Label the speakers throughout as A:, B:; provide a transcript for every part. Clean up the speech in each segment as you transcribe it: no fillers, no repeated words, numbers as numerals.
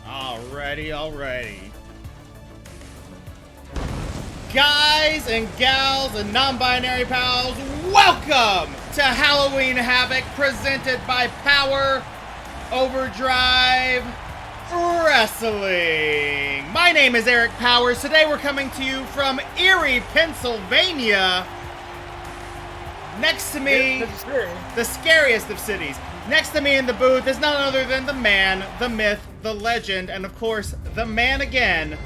A: Alrighty. Guys and gals and non-binary pals, welcome to Halloween Havoc, presented by Power Overdrive Wrestling. My name is Eric Powers. Today we're coming to you from Erie, Pennsylvania. Next to me, the scariest of cities. Next to me in the booth is none other than the man, the myth, the legend, and of course, the man again,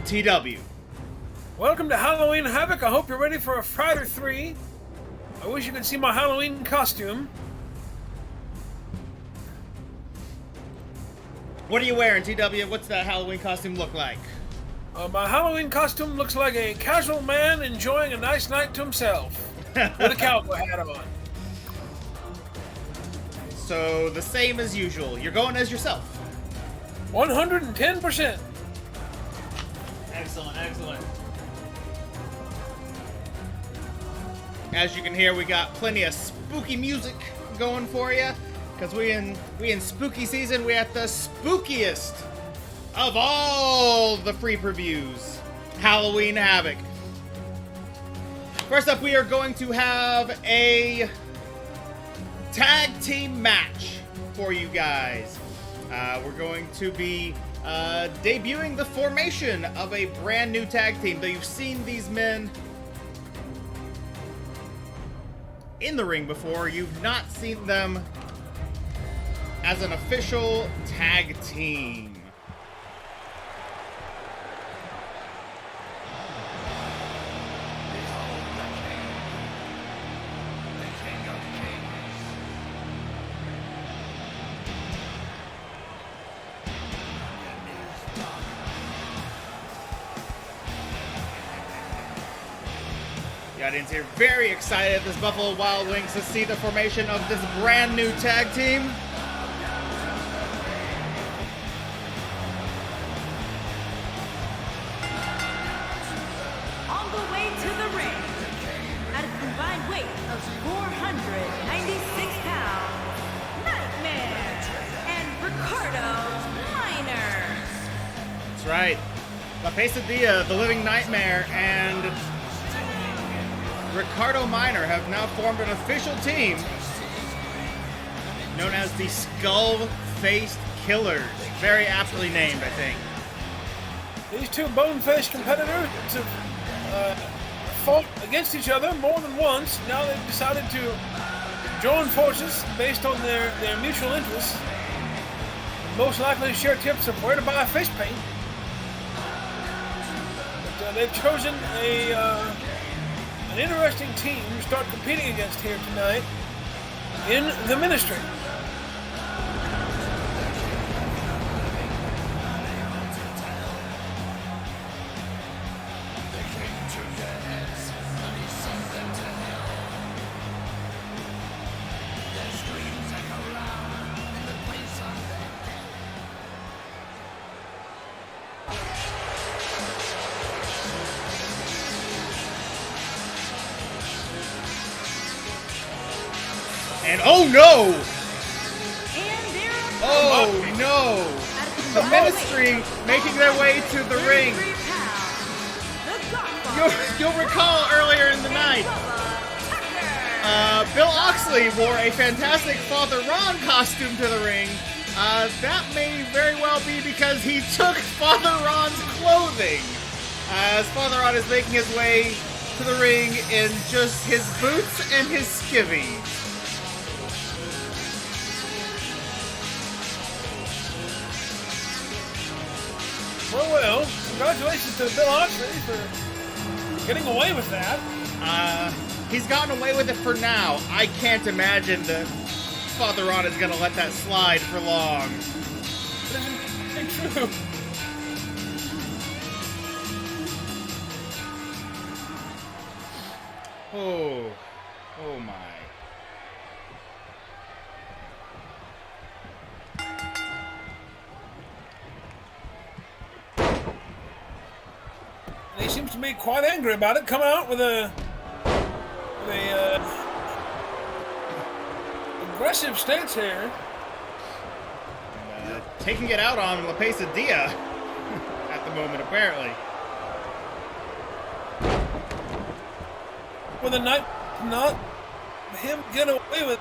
A: TW.
B: Welcome to Halloween Havoc. I hope you're ready for a Friday 3. I wish you could see my Halloween costume.
A: What are you wearing, TW? What's that Halloween costume look like?
B: My Halloween costume looks like a casual man enjoying a nice night to himself with a cowboy hat on.
A: So, the same as usual. You're going as yourself.
B: 110%.
A: Excellent, excellent. As you can hear, we got plenty of spooky music going for you, because we in spooky season. We at the spookiest of all the free previews, Halloween Havoc. First up, we are going to have a tag team match for you guys. We're going to be debuting the formation of a brand new tag team. Though you've seen these men in the ring before, you've not seen them as an official tag team. The audience here very excited, this Buffalo Wild Wings, to see the formation of this brand new tag team.
C: All the way to the ring, at a combined weight of 496 pounds, Nightmare and Ricardo Minor.
A: That's right. La Pesadilla, the Living Nightmare, and Ricardo Minor have now formed an official team known as the Skull-Faced Killers. Very aptly named, I think.
B: These two bone-faced competitors have fought against each other more than once. Now they've decided to join forces based on their mutual interests. Most likely share tips of where to buy face paint. But they've chosen an interesting team to start competing against here tonight in the Ministry.
A: And oh no!
C: And they're
A: Oh no! The Ministry making their way to the ring. You'll recall earlier in the night, Bill Oxley wore a fantastic Father Ron costume to the ring. That may very well be because he took Father Ron's clothing. As Father Ron is making his way to the ring in just his boots and his skivvies.
B: Well, congratulations to Bill Oxley for getting away with that.
A: He's gotten away with it for now. I can't imagine that Father Ron is going to let that slide for long.
B: That isn't true.
A: Oh my.
B: He seems to be quite angry about it, coming out with a aggressive stance here.
A: Taking it out on La Pesadilla at the moment, apparently.
B: With a knife, not him get away with.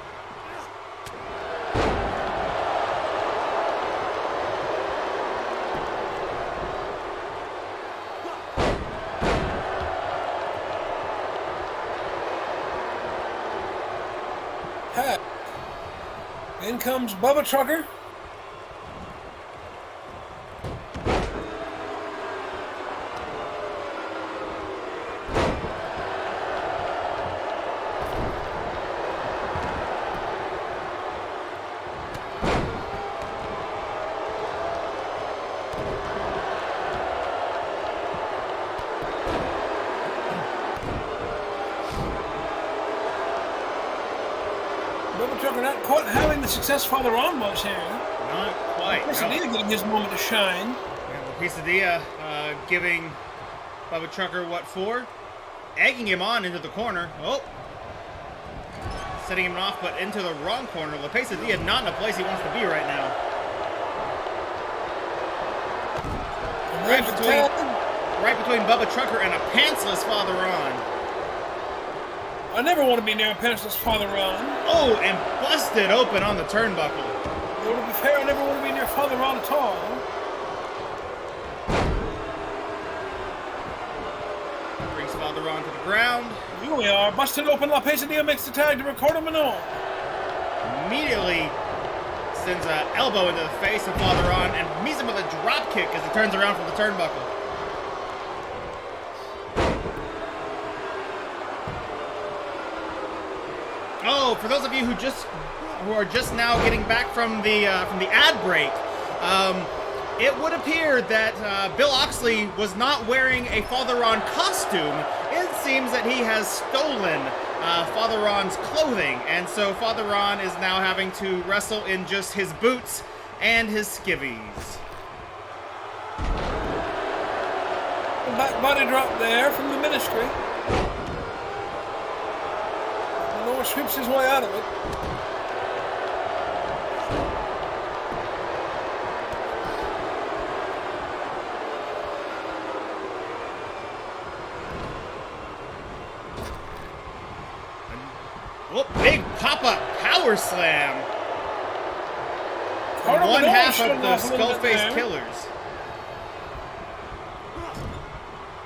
B: In comes Bubba Trucker. Bubba Trucker not quite having the success Father Ron was here.
A: Not quite.
B: Quesadilla getting his moment to shine.
A: Yeah, Quesadilla giving Bubba Trucker what for? Egging him on into the corner. Oh. Setting him off, but into the wrong corner. La Pesadilla not in a place he wants to be right now. Right between Bubba Trucker and a pantsless Father Ron.
B: I never want to be near a pantsless Father Ron.
A: Oh, and busted open on the turnbuckle.
B: Though to be fair, I never want to be near Father Ron at all.
A: Brings Father Ron to the ground.
B: Here we are. Busted open. La Pesadilla makes the tag to Ricardo Manon.
A: Immediately sends an elbow into the face of Father Ron and meets him with a drop kick as he turns around from the turnbuckle. Oh, for those of you who are just now getting back from the ad break, it would appear that Bill Oxley was not wearing a Father Ron costume. It seems that he has stolen Father Ron's clothing, and so Father Ron is now having to wrestle in just his boots and his skivvies.
B: Back body drop there from the Ministry. Noah sweeps his way out of it.
A: Oh, big pop-up power slam. From one half of the Skullface Killers.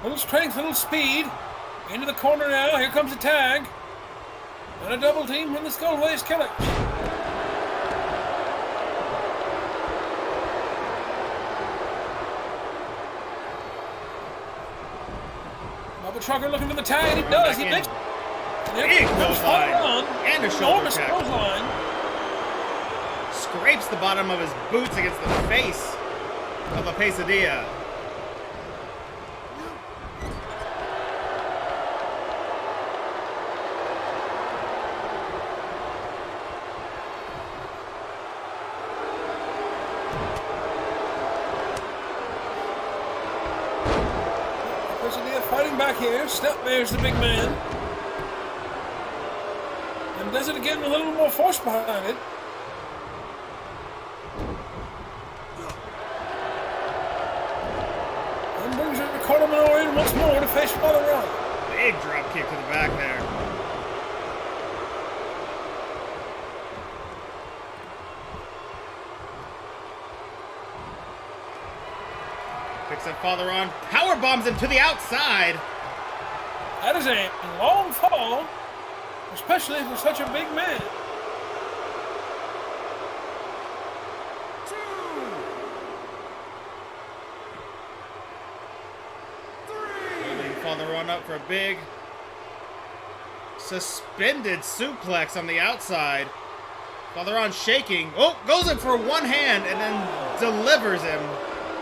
B: Little strength, little speed. Into the corner now. Here comes the tag. And a double team from the Skullface Killers. Bubba Trucker looking for the tag, and he does. He makes
A: big clothesline and a shoulder
B: enormous
A: check.
B: clothesline.
A: Scrapes the bottom of his boots against the face of a Pesadilla.
B: Fighting back here, Step there's the big man. And does it again with a little more force behind it. And brings Ricardo Manon in once more to face Father Ron.
A: Big drop kick to the back there. Picks up Father Ron, power bombs him to the outside.
B: That is a long fall, especially for such a big man.
A: Holding Father Ron up for a big suspended suplex on the outside. Father Ron shaking. Oh, goes in for one hand and then delivers him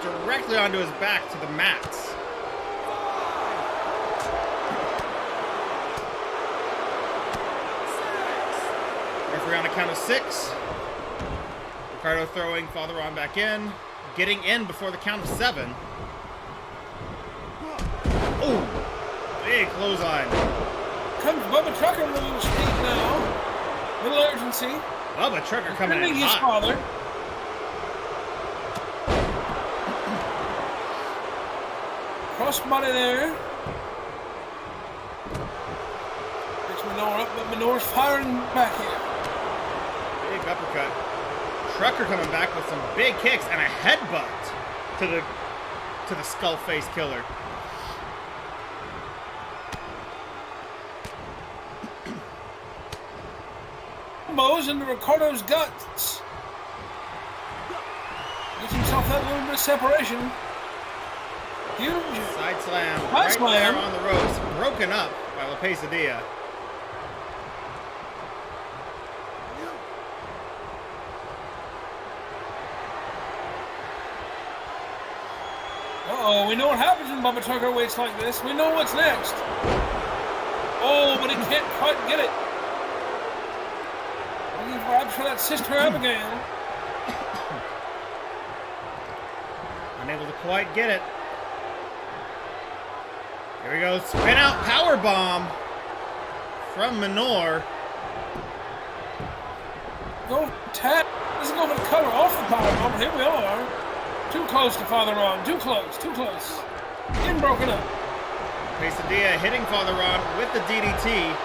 A: directly onto his back to the mats. Referee on a count of 6. Ricardo throwing Father Ron back in. Getting in before the count of 7. Ooh, big clothesline.
B: Comes Bubba Trucker with a little speed now. Little urgency.
A: Bubba Trucker coming in
B: his
A: hot.
B: father. crossbody there. Picks Minoru up, but Minoru's firing back here.
A: Big uppercut. Trucker coming back with some big kicks and a headbutt to the skull face killer.
B: Elbows into Ricardo's guts. Gets himself that little bit of separation. Huge
A: Side slam
B: Side
A: right
B: slam.
A: there on the ropes. Broken up by La Pesadilla.
B: Uh-oh, we know what happens when Bubba Trucker waits like this. We know what's next. Oh, but he can't quite get it. He grabs for that Sister Abigail.
A: Unable to quite get it. Here we go. Spin out power bomb from Minor.
B: Go tap. This is going for the cover off the power bomb. Here we are. Too close to Father Ron. Too close. Too close. Getting broken up.
A: Pesadilla hitting Father Ron with the DDT.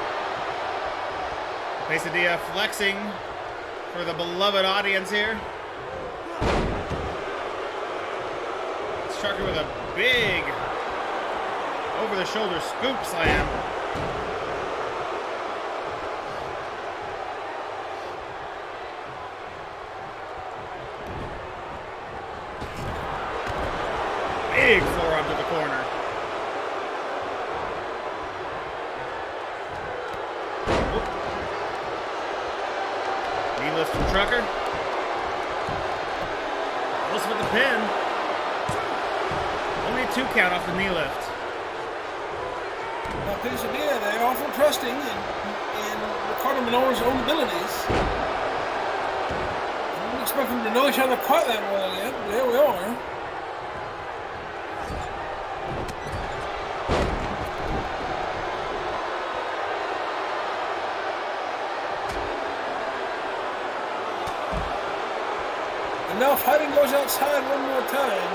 A: Pesadilla flexing for the beloved audience here. Trucker with a big over-the-shoulder scoop slam. Big forearm to the corner. Knee lift from Trucker. Goes for the pin. Only a 2 count off the knee lift.
B: Now, Pesadilla, they're awful trusting in Ricardo Minoru's own abilities. I don't expect them to know each other quite that well yet, but here we are. And now fighting goes outside one more time,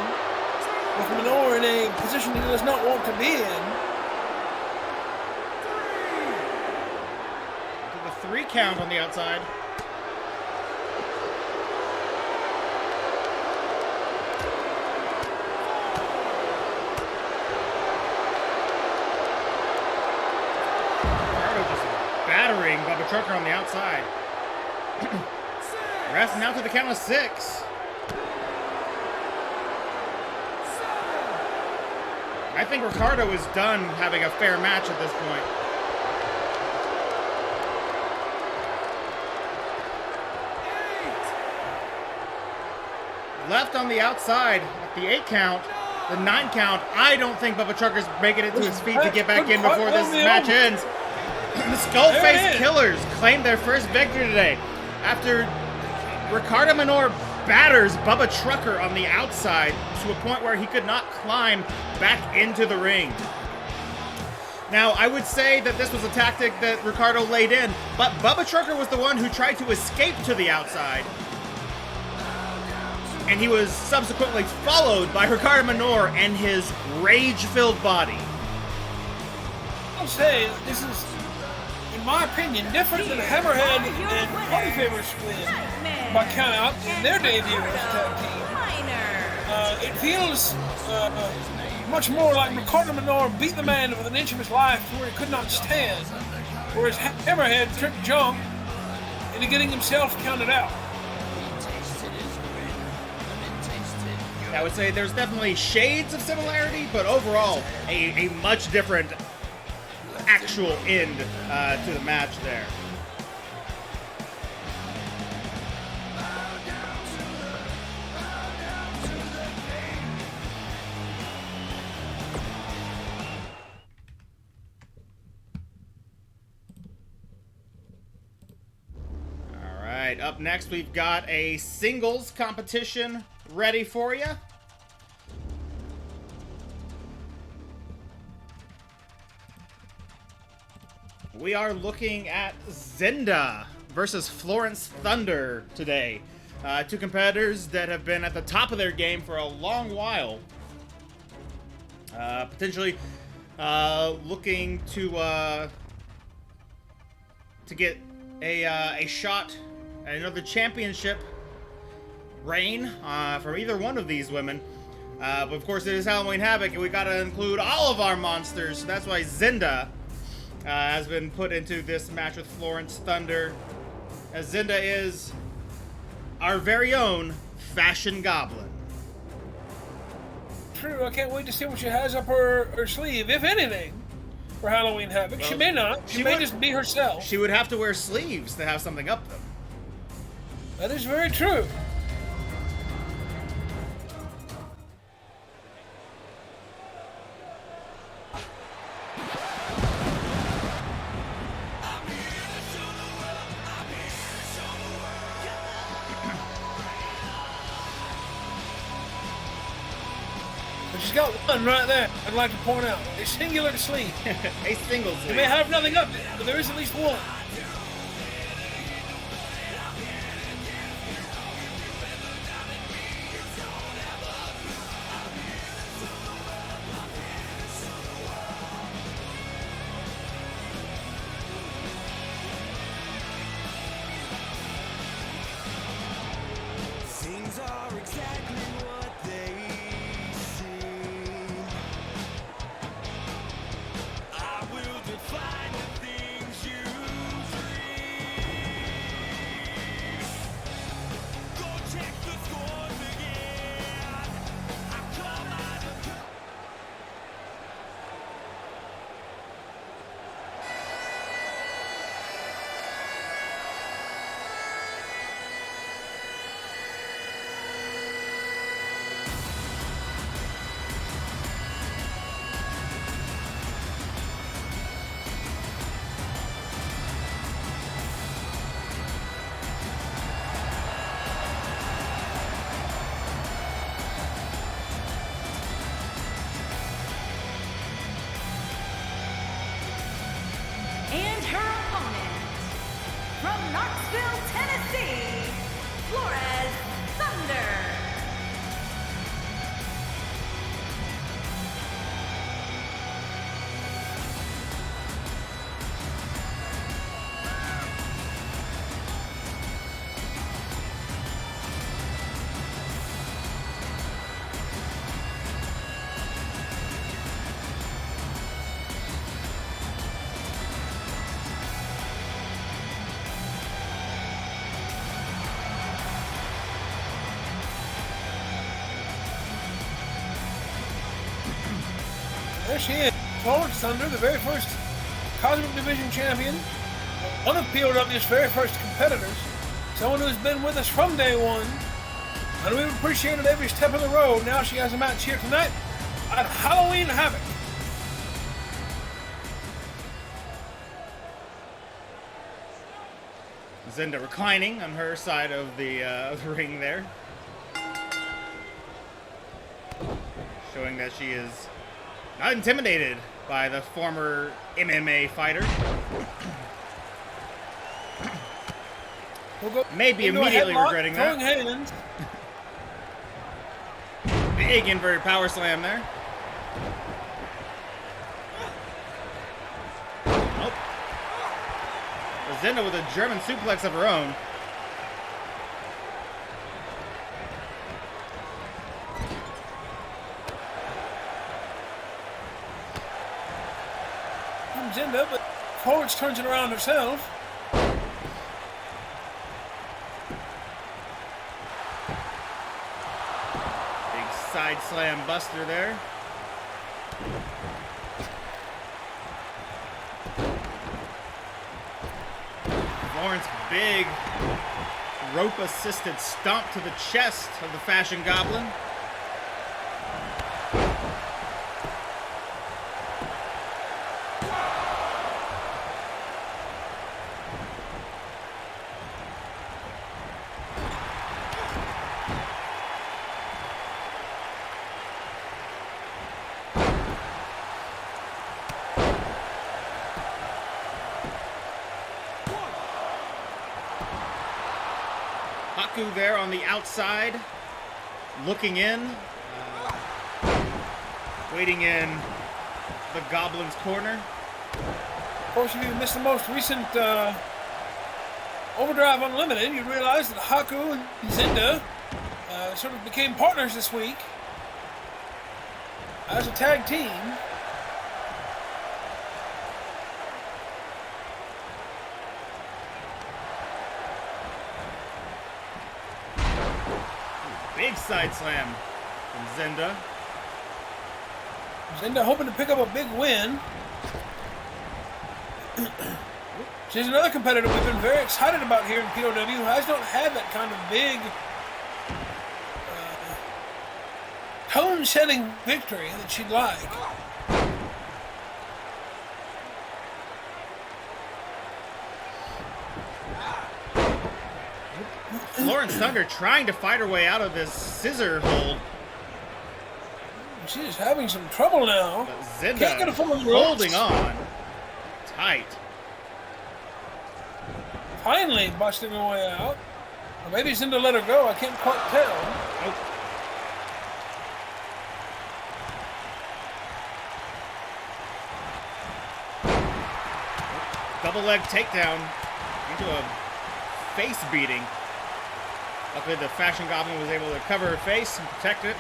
B: with Minoru in a position he does not want to be in.
A: The 3 count on the outside. Ricardo just battering Bubba Trucker on the outside. Rest now to the count of 6. I think Ricardo is done having a fair match at this point. Left on the outside at the 8 count, the 9 count. I don't think Bubba Trucker's making it to his feet to get back in before this match ends. The Skullface Killers claimed their first victory today after Ricardo Minor batters Bubba Trucker on the outside to a point where he could not climb back into the ring. Now, I would say that this was a tactic that Ricardo laid in, but Bubba Trucker was the one who tried to escape to the outside. And he was subsequently followed by Ricardo Minor and his rage-filled body.
B: I'll say this is, in my opinion, different than Hammerhead and Party Favors win by count in their debut as a tag team. It feels much more like Ricardo Minor beat the man with an inch of his life to where he could not stand, whereas Hammerhead tripped jump into getting himself counted out.
A: I would say there's definitely shades of similarity, but overall, a much different actual end to the match there. All right, up next we've got a singles competition ready for you. We are looking at Zynda versus Florence Thunder today. 2 competitors that have been at the top of their game for a long while. Potentially looking to get a shot at another championship reign from either one of these women. But of course, it is Halloween Havoc, and we gotta include all of our monsters. So that's why Zynda has been put into this match with Florence Thunder, as Zynda is our very own Fashion Goblin.
B: True, I can't wait to see what she has up her sleeve, if anything, for Halloween Havoc. Well, she may not. She may just be herself.
A: She would have to wear sleeves to have something up them.
B: That is very true. She's got one right there, I'd like to point out. A singular sleeve.
A: A single sleeve.
B: It may have nothing up it, but there is at least one.
D: Things are exactly what they seem. I will define the things you dream. Go check the scores again. I come out of
C: And her opponent, from Knoxville, Tennessee, Florence Thunder.
B: There she is, Florence Thunder, the very first Cosmic Division champion, one of POW's very first competitors, someone who's been with us from day one, and we've appreciated every step of the road. Now she has a match here tonight at Halloween Havoc.
A: Zynda reclining on her side of the ring there, showing that she is not intimidated by the former MMA fighter.
B: We'll go
A: Maybe
B: into a
A: immediately
B: headlock,
A: regretting
B: throwing
A: that.
B: hands.
A: Big inverted power slam there. Nope. Zynda with a German suplex of her own.
B: From Zynda, but Florence turns it around herself.
A: Big side slam buster there. Florence, big rope-assisted stomp to the chest of the Fashion Goblin. Haku there on the outside, looking in. waiting in the Goblin's corner.
B: Of course, if you missed the most recent Overdrive Unlimited, you realize that Haku and Zynda sort of became partners this week as a tag team.
A: Big side slam from Zynda.
B: Zynda hoping to pick up a big win. She's another competitor we've been very excited about here in POW who has not had that kind of big tone-setting victory that she'd like.
A: Florence Thunder trying to fight her way out of this scissor hold.
B: She's having some trouble now.
A: Zynda
B: Can't get a full of
A: holding on tight.
B: Finally busting her way out. Or maybe Zynda let her go. I can't quite tell.
A: Nope. Double leg takedown into a face beating. Luckily, the Fashion Goblin was able to cover her face and protect it.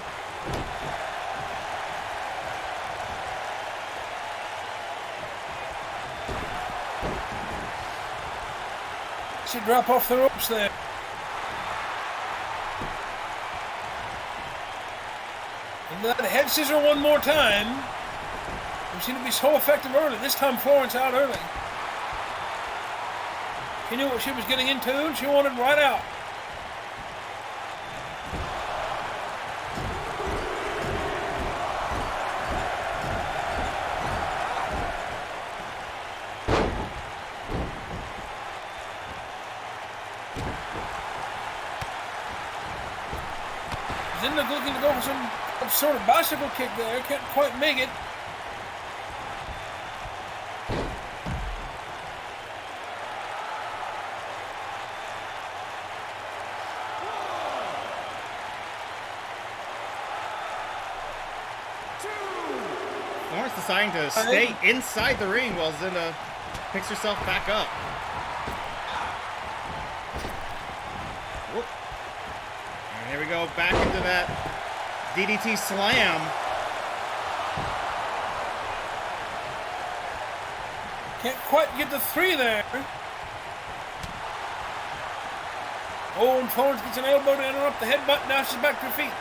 B: She drop off the ropes there. And that head scissor one more time. We seem to be so effective early. This time Florence out early. She knew what she was getting into and she wanted right out. Zynda looking to go for some sort of bicycle kick there. Can't quite make it.
A: Florence deciding to stay inside the ring while Zynda picks herself back up. Whoop. And here we go, back into that DDT slam.
B: Can't quite get the three there. Oh, and Florence gets an elbow to interrupt the headbutt. Now she's back to her feet.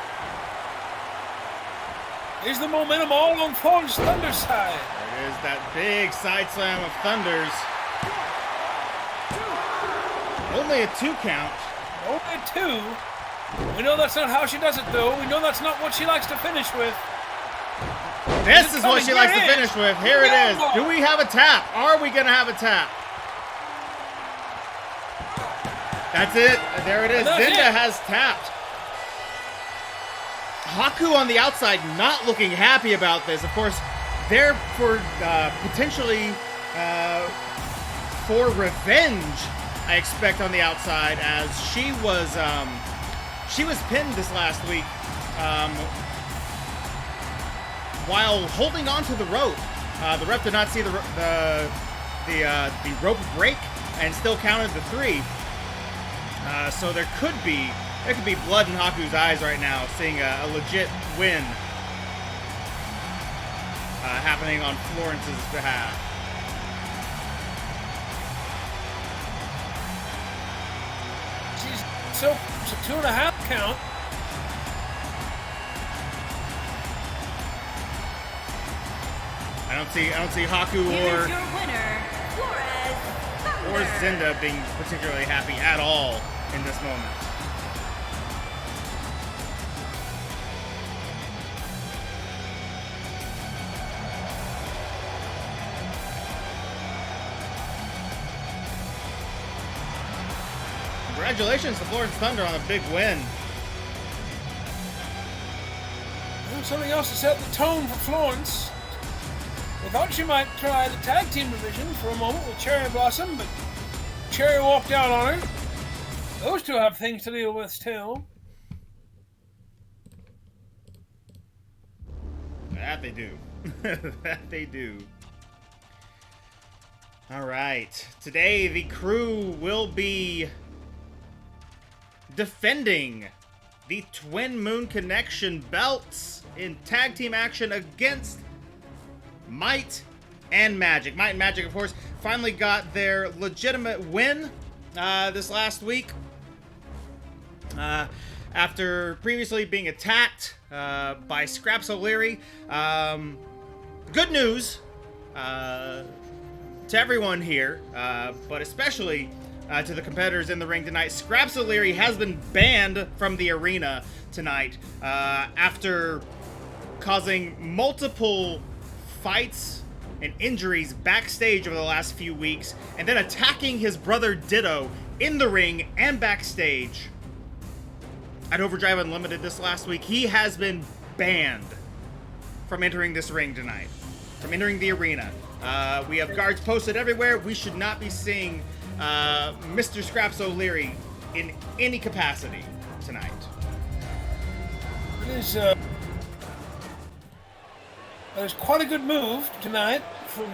B: Is the momentum all on Florence Thunder's side?
A: There is that big side slam of Thunder's. Only a 2 count.
B: Only a 2. We know that's not how she does it, though. We know that's not what she likes to finish with.
A: This is what she likes to finish with. Here it is. Do we have a tap? Are we going to have a tap? That's it. There it is. Zynda has tapped. Haku on the outside not looking happy about this. Of course, they're for potentially for revenge, I expect, on the outside, as she was pinned this last week while holding on to the rope. The ref did not see the rope break and still counted the 3. So there could be blood in Haku's eyes right now, seeing a legit win happening on Florence's behalf.
B: So it's a 2.5 count.
A: I don't see Haku
C: Here is your winner, Florence Thunder.
A: or Zynda being particularly happy at all in this moment. Congratulations to Florence Thunder on a big win.
B: Well, something else to set the tone for Florence. We thought she might try the tag team division for a moment with Cherry Blossom, but Cherry walked out on her. Those two have things to deal with still.
A: That they do. That they do. All right. Today, the crew will be defending the Twin Moon Connection belts in tag team action against Might and Magic. Might and Magic, of course, finally got their legitimate win this last week. After previously being attacked by Scraps O'Leary. Good news to everyone here, but especially to the competitors in the ring tonight. Scraps O'Leary has been banned from the arena tonight after causing multiple fights and injuries backstage over the last few weeks, and then attacking his brother Ditto in the ring and backstage at Overdrive Unlimited this last week. He has been banned from entering this ring tonight, from entering the arena. We have guards posted everywhere. We should not be seeing Mr. Scraps O'Leary in any capacity tonight.
B: There's quite a good move tonight from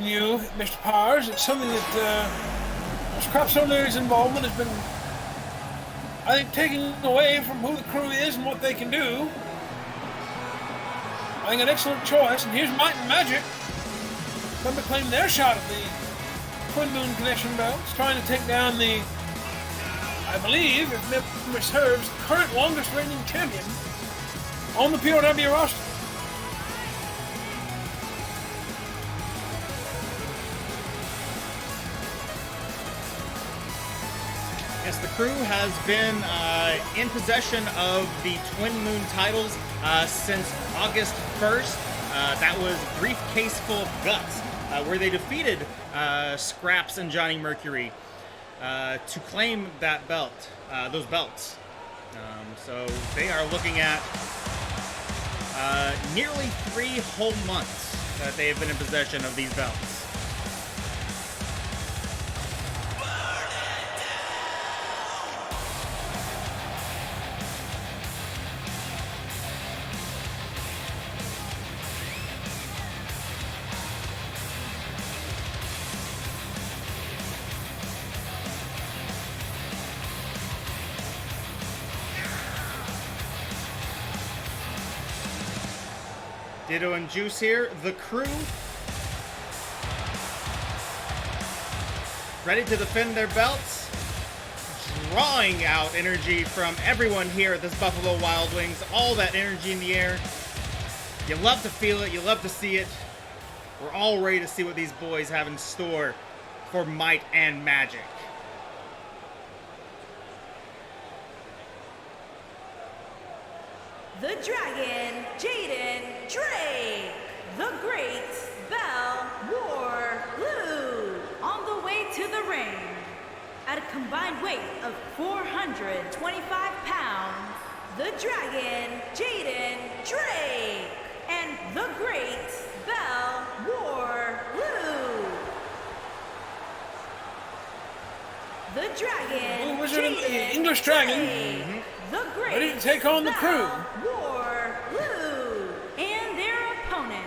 B: you, Mr. Powers. It's something that Scraps O'Leary's involvement has been, I think, taken away from who the crew is and what they can do. I think an excellent choice. And here's Might and Magic come to claim their shot at the Twin Moon Connection belts, trying to take down the, I believe, if memory serves, current longest reigning champion on the POW roster.
A: Yes, the crew has been in possession of the Twin Moon titles since August 1st. That was Briefcase Full of Guts, where they defeated Scraps and Johnny Mercury to claim that belt, those belts. So they are looking at nearly 3 whole months that they have been in possession of these belts. Ditto and Juice here, the crew, ready to defend their belts, drawing out energy from everyone here at this Buffalo Wild Wings, all that energy in the air. You love to feel it, you love to see it. We're all ready to see what these boys have in store for Might and Magic.
C: The Dragon, Jaden Drake, the Great Bell Warloo, on the way to the ring. At a combined weight of 425 pounds, the Dragon, Jaden Drake, and the Great Bell Warloo. The Dragon,
B: The English Dragon,
C: the Great
B: ready to take on the crew.
C: Warloo and their opponents.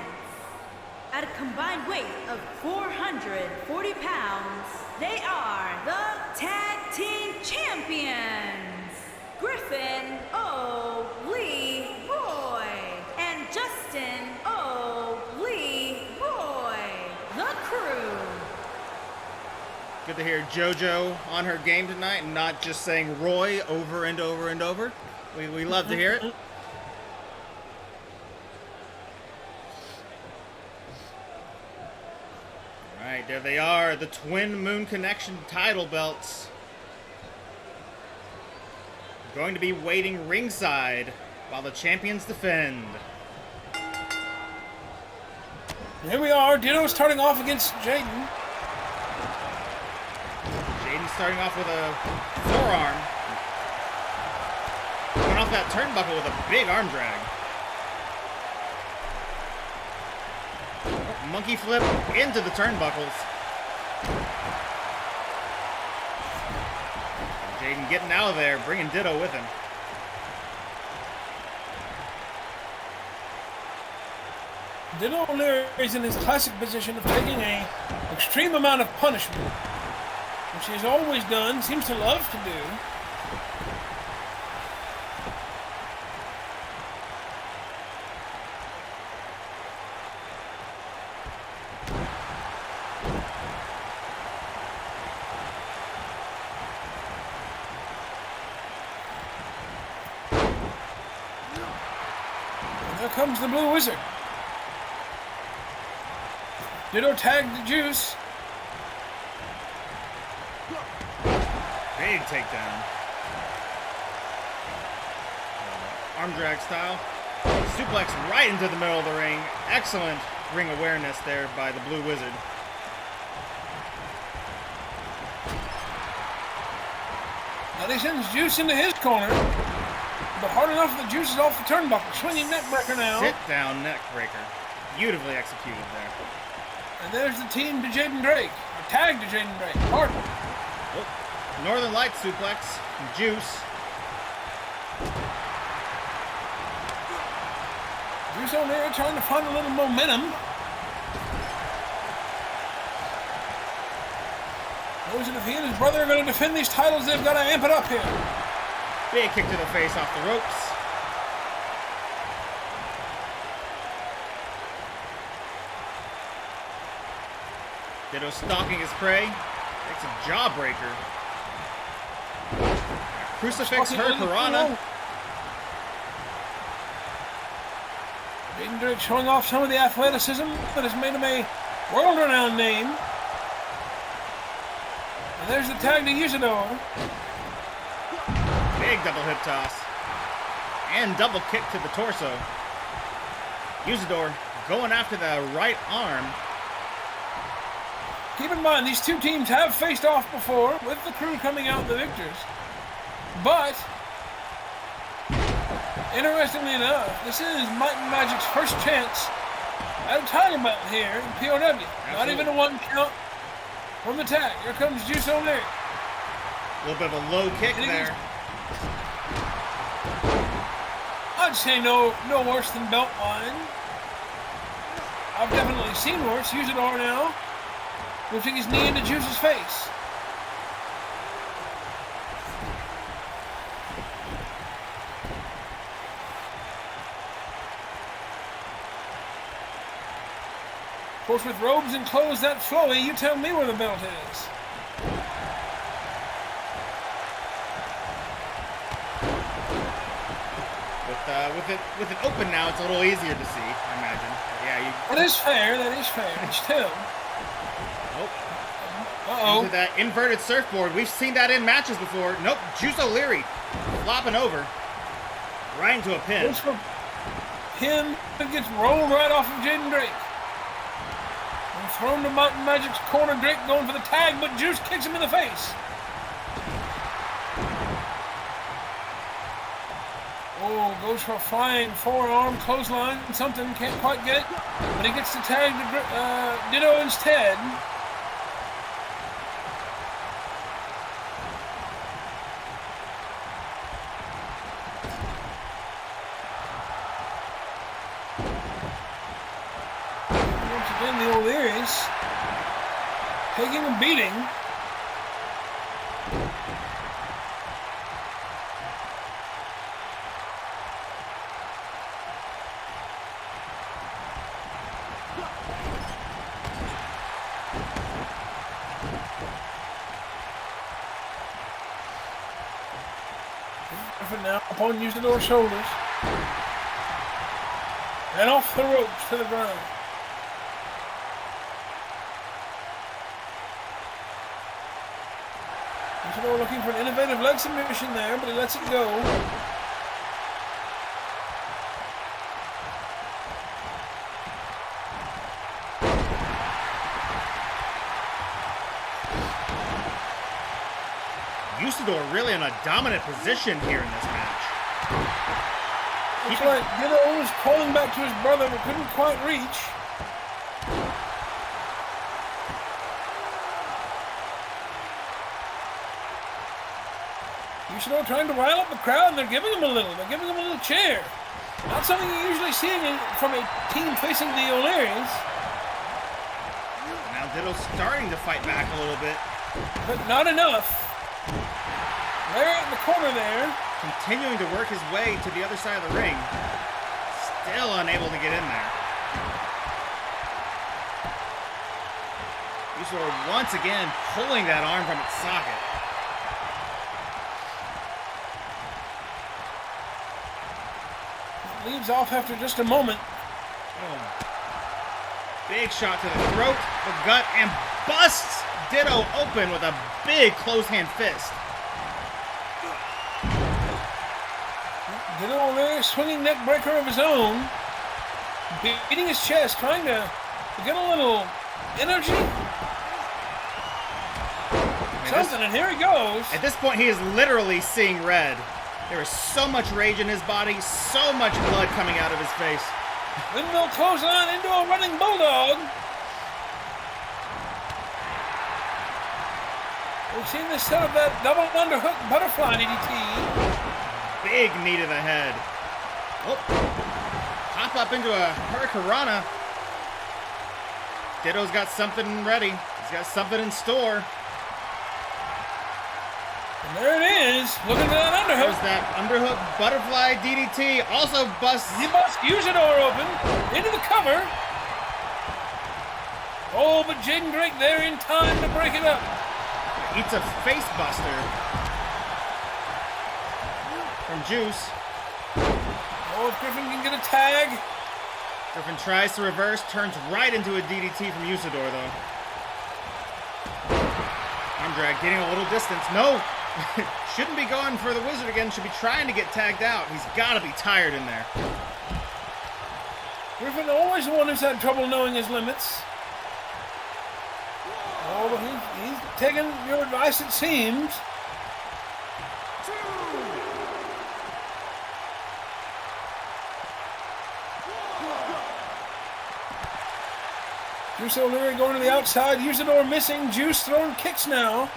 C: At a combined weight of 440 pounds, they are the Tag Team Champions, Griffin O. Lee Roy and Justin O. Lee Roy, the crew.
A: Good to hear JoJo on her game tonight and not just saying Roy over and over and over. We love to hear it. All right, there they are, the Twin Moon Connection title belts. Going to be waiting ringside while the champions defend.
B: Here we are, Ditto starting off against Jaden.
A: Jaden starting off with a forearm. Coming off that turnbuckle with a big arm drag. Monkey flip into the turnbuckles. Jaden getting out of there, bringing Ditto with him.
B: Ditto is in his classic position of taking an extreme amount of punishment, which he has always done, seems to love to do. And there comes the Blue Wizard. Ditto tagged the Juice.
A: Big takedown. Arm drag style. Suplex right into the middle of the ring. Excellent ring awareness there by the Blue Wizard.
B: Now he sends Juice into his corner, but hard enough that Juice is off the turnbuckle. Swinging neck breaker now.
A: Sit down neck breaker. Beautifully executed there.
B: And there's the team to Jaden Drake. Or tag to Jaden Drake. Pardon.
A: Oh, Northern Light suplex from Juice.
B: Juice on there trying to find a little momentum. Knows that if he and his brother are going to defend these titles, they've got to amp it up here.
A: Big kick to the face off the ropes. Ditto stalking his prey. Takes a jawbreaker. Crucifix Hurricanrana.
B: Jaden Drake showing off some of the athleticism that has made him a world-renowned name. And there's the tag to Usador.
A: Big double hip toss. And double kick to the torso. Usador going after the right arm.
B: Keep in mind, these two teams have faced off before, with the Crew coming out the victors. But, interestingly enough, this is Might and Magic's first chance at a title bout here in POW.
A: Absolutely.
B: Not even a one count from the tag. Here comes Juice O'Leary.
A: A little bit of a low kick there.
B: I'd say no worse than Beltline. I've definitely seen worse. Usador now, lifting his knee into Juice's face. Of course, with robes and clothes that flowy, you tell me where the belt is.
A: With it open now, it's a little easier to see, I imagine. Yeah,
B: That is fair. Still.
A: Nope.
B: Uh-oh.
A: Into that inverted surfboard. We've seen that in matches before. Nope. Juice O'Leary flopping over. Right into a pin.
B: Goes for him and gets rolled right off of Jaden Drake. And thrown to Mountain Magic's corner. Drake going for the tag, but Juice kicks him in the face. Oh, goes for a flying forearm clothesline. Something, can't quite get it. But he gets the tag to Ditto instead. Once again, the O'Learys taking a beating. Now upon Usador's shoulders. And off the ropes to the ground. Usador looking for an innovative leg submission there, but he lets it go.
A: Usador really in a dominant position here in this match.
B: Looks like Ditto was calling back to his brother but couldn't quite reach. Usador trying to rile up the crowd, and they're giving him a little. They're giving him a little chair. Not something you usually see from a team facing the O'Learys.
A: Now Ditto's starting to fight back a little bit.
B: But not enough. There in the corner there.
A: Continuing to work his way to the other side of the ring. Still unable to get in there. Usador once again pulling that arm from its socket.
B: Leaves off after just a moment.
A: Oh. Big shot to the throat, the gut, and busts Ditto open with a big close hand fist.
B: Ditto O'Leary swinging neck breaker of his own. Beating his chest, trying to get a little energy. Something, and here he goes.
A: At this point, he is literally seeing red. There is so much rage in his body, so much blood coming out of his face.
B: Windmill clothesline into a running bulldog. We've seen this set of that double underhook butterfly DDT.
A: Big knee to the head. Oh. Hop up into a hurricanrana. Ditto's got something ready. He's got something in store.
B: And there it is. Look at that underhook.
A: There's that underhook butterfly DDT. Also busts.
B: He busts Usador open into the cover. Oh, but Jaden Drake there in time to break it up.
A: Eats a face buster from Juice.
B: Oh, if Griffin can get a tag.
A: Griffin tries to reverse, turns right into a DDT from Usador, though. Arm drag getting a little distance. No! Shouldn't be going for the Wizard again. Should be trying to get tagged out. He's got to be tired in there.
B: Griffin always the one who's had trouble knowing his limits. Oh, but he's taking your advice, it seems. Juice O'Leary going to the outside. Usador missing. Juice throwing kicks now.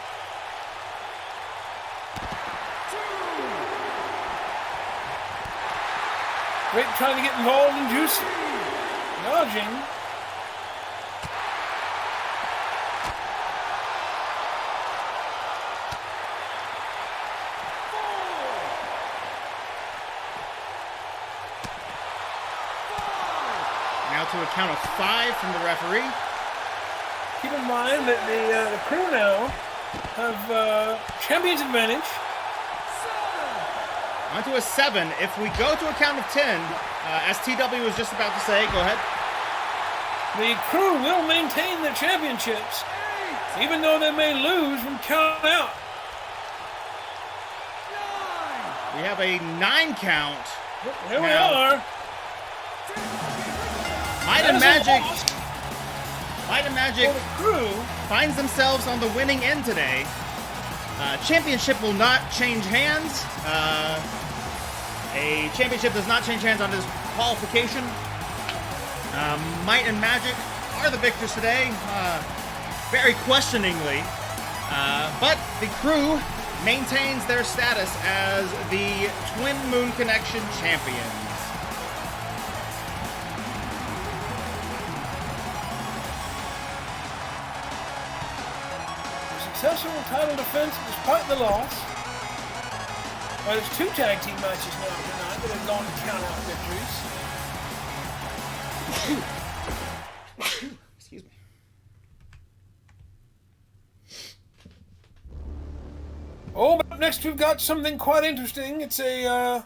B: Drake trying to get involved in Juice. Dodging.
A: Now to a count of 5 from the referee.
B: Keep in mind that the crew now have champion's advantage.
A: On to a 7. If we go to a count of 10, as TW was just about to say, go ahead.
B: The crew will maintain their championships, even though they may lose from count out.
A: We have a 9 count.
B: Here we
A: Now,
B: are.
A: Might and Magic
B: For the crew,
A: finds themselves on the winning end today. Championship will not change hands. A championship does not change hands on this qualification. Might and Magic are the victors today, very questioningly. But the crew maintains their status as the Twin Moon Connection champions.
B: successful title defense despite the loss. Well, there's 2 tag team matches now tonight that have gone to count out victories.
A: Excuse me.
B: Oh, but up next we've got something quite interesting. It's a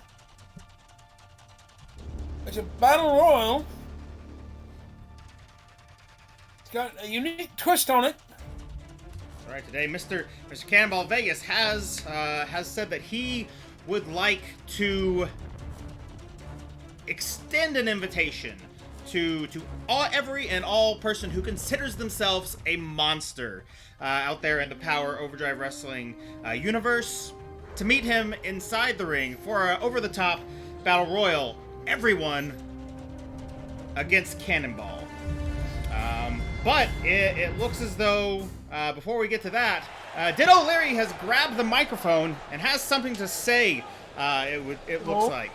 B: battle royal. It's got a unique twist on it.
A: All right, today, Mr. Cannonball Vegas has said that he would like to extend an invitation to every and all person who considers themselves a monster out there in the Power Overdrive Wrestling universe to meet him inside the ring for an over-the-top battle royal. Everyone against Cannonball. But it looks as though, before we get to that, Ditto O'Leary has grabbed the microphone and has something to say, it looks like.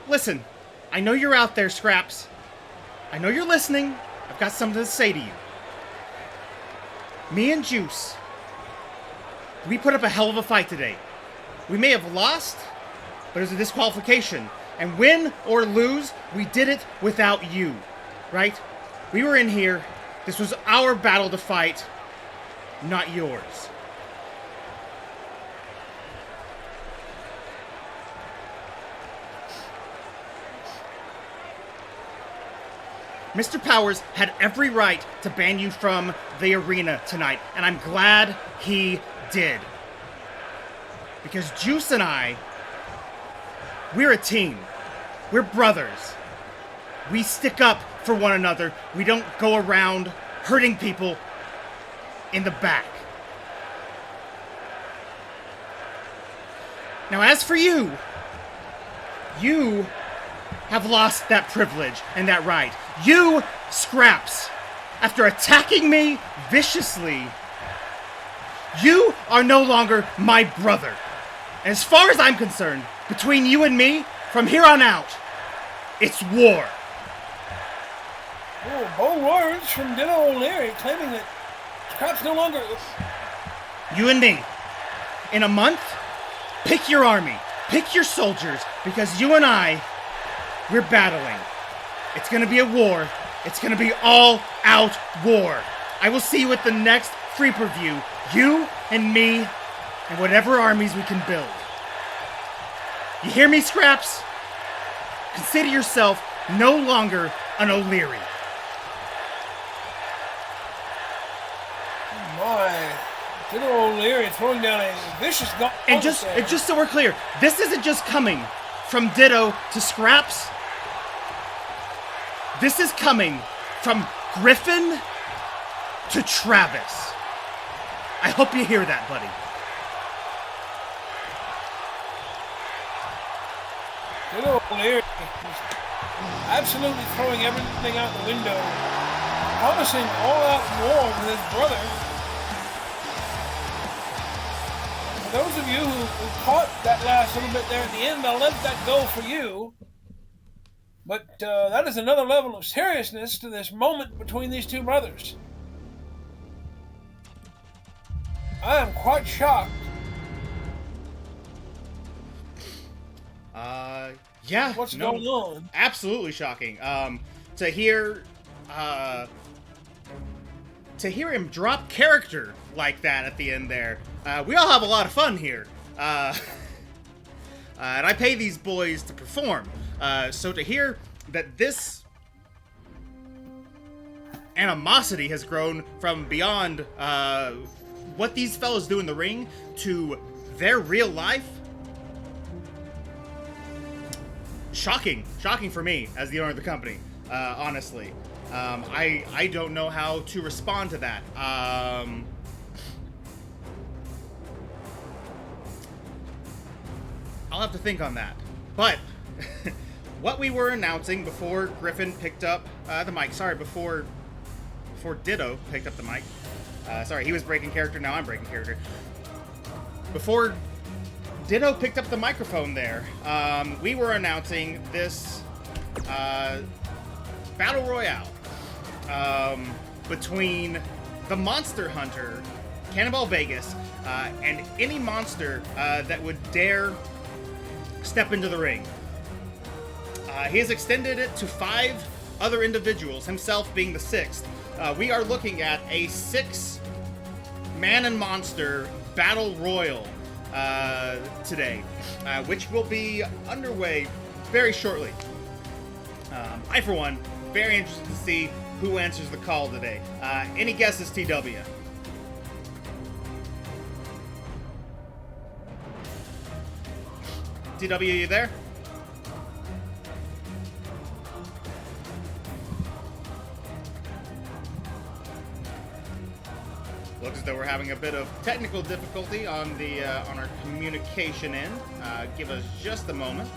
A: Listen, I know you're out there, Scraps. I know you're listening. I've got something to say to you. Me and Juice, we put up a hell of a fight today. We may have lost, but it was a disqualification. And win or lose, we did it without you, right? We were in here. This was our battle to fight, not yours. Mr. Powers had every right to ban you from the arena tonight, and I'm glad he did. Because Juice and I, we're a team. We're brothers. We stick up for one another. We don't go around hurting people in the back. Now, as for you, you have lost that privilege and that right. You, Scraps, after attacking me viciously, you are no longer my brother. And as far as I'm concerned, between you and me, from here on out, it's war.
B: Oh, bold words from Ditto O'Leary claiming that Scraps no longer...
A: You and me. In a month, pick your army, pick your soldiers, because you and I, we're battling. It's gonna be a war. It's gonna be all-out war. I will see you at the next free per-view. You and me, and whatever armies we can build. You hear me, Scraps? Consider yourself no longer an O'Leary.
B: My, Ditto O'Leary throwing down a vicious...
A: And just so we're clear, this isn't just coming from Ditto to Scraps. This is coming from Griffin to Travis. I hope you hear that, buddy.
B: Ditto O'Leary absolutely throwing everything out the window, promising all-out war with his brother. For those of you who caught that last little bit there at the end, I'll let that go for you. But that is another level of seriousness to this moment between these two brothers. I am quite shocked.
A: Yeah.
B: What's going on?
A: Absolutely shocking. To hear him drop character like that at the end there. We all have a lot of fun here. And I pay these boys to perform. So to hear that this animosity has grown from beyond what these fellas do in the ring to their real life, shocking for me as the owner of the company, honestly. I don't know how to respond to that. I'll have to think on that. But what we were announcing before Griffin picked up the mic, before Ditto picked up the mic. He was breaking character, now I'm breaking character. Before Ditto picked up the microphone there, we were announcing this Battle Royale between the Monster Hunter, Cannonball Vegas, and any monster that would dare step into the ring. He has extended it to 5 other individuals, himself being the 6th. We are looking at a 6-man and monster battle royal today, which will be underway very shortly. I, for one, very interested to see who answers the call today. Any guesses, TW? TW, you there? Looks as though we're having a bit of technical difficulty on the on our communication end. Give us just a moment.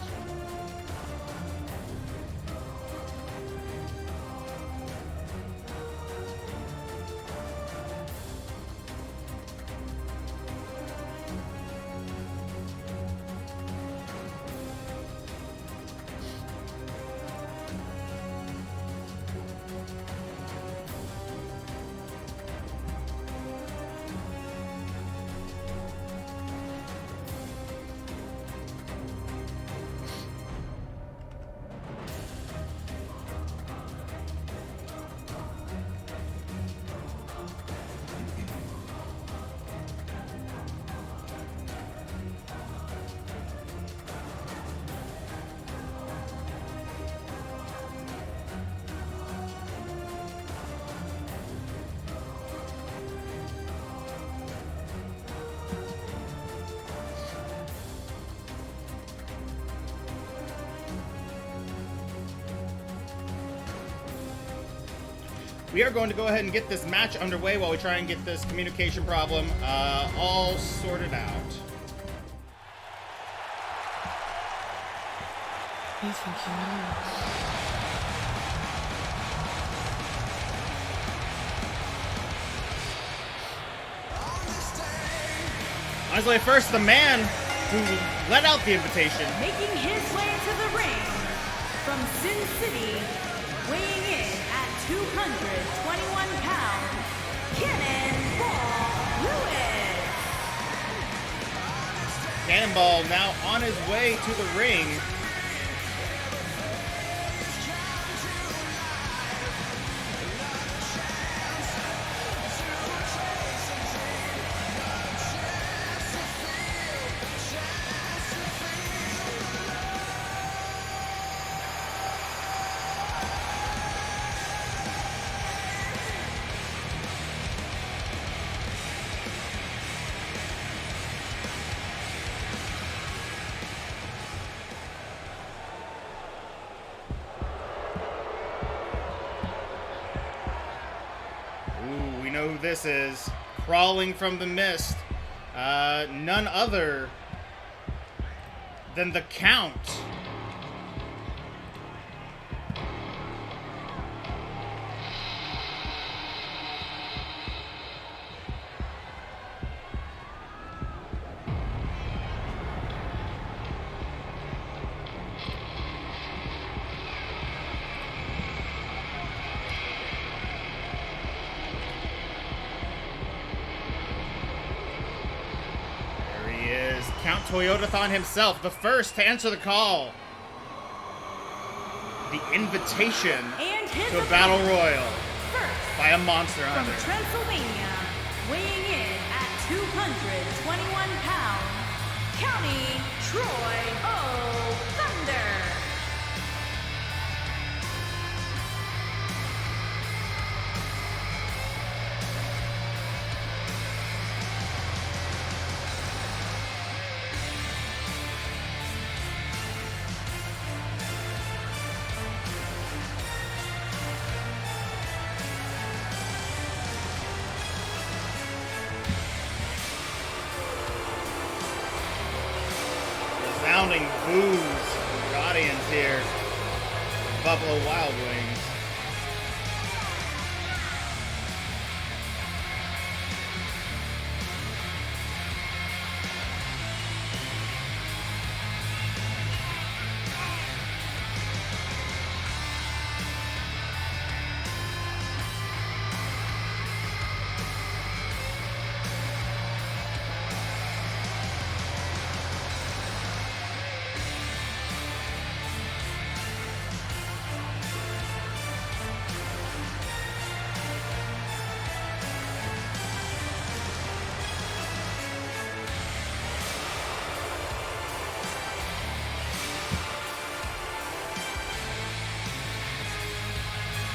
A: we are going to go ahead and get this match underway while we try and get this communication problem all sorted out.
E: You think you know?
A: Honestly, first, the man who let out the invitation.
C: Making his way to the ring from Sin City, weighing in at 221 pounds, Cannonball Lewis.
A: Cannonball now on his way to the ring. We know who this is. Crawling from the mist. None other than the Count. Count Toyotathon himself, the first to answer the call. The invitation
C: And his
A: to a battle
C: opponent,
A: royal
C: first
A: by a monster
C: from
A: hunter.
C: Transylvania, weighing in at 221 pounds, County Troy O. Thunder.
A: Resounding boos from the audience here. Buffalo Wild Wings.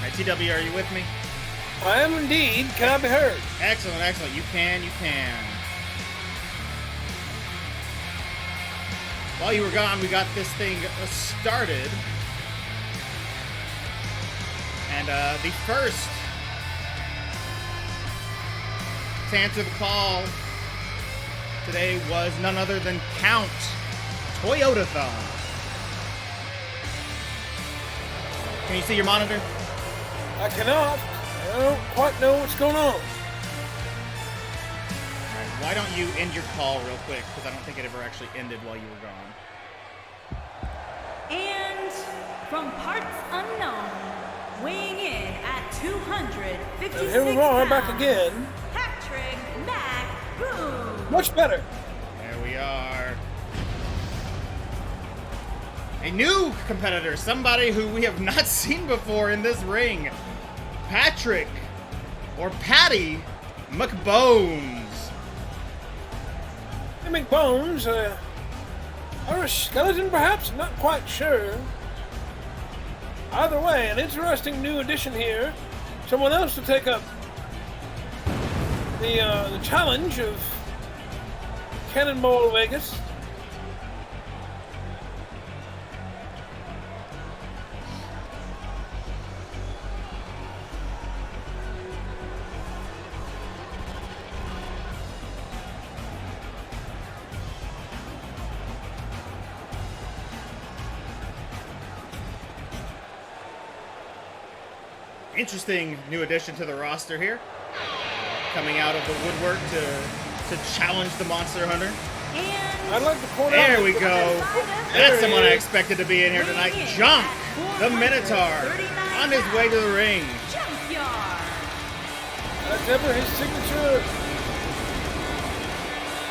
A: All right, TW, are you with me?
B: I am indeed. Can I be heard?
A: Excellent, excellent. You can. While you were gone, we got this thing started. And the first to answer the call today was none other than Count Toyotathon. Can you see your monitor?
B: I cannot. I don't quite know what's going on.
A: Alright, why don't you end your call real quick, because I don't think it ever actually ended while you were gone.
C: And from parts unknown, weighing in at 256
B: And here we are,
C: pounds,
B: back again.
C: Patrick McBoom.
B: Much better.
A: There we are. A new competitor, somebody who we have not seen before in this ring. Patrick, or Patty, McBones.
B: The McBones, or a skeleton perhaps? Not quite sure. Either way, an interesting new addition here. Someone else to take up the challenge of Cannonball Vegas.
A: Interesting new addition to the roster here. Coming out of the woodwork to challenge the Monster Hunter.
C: And
B: I'd like to point
A: There
B: out.
A: we go.
C: There
A: That's
B: he
A: someone I
B: is.
A: expected to be in here tonight. Junk, the Minotaur, on his way to the ring.
C: Junkyard.
B: That's ever his signature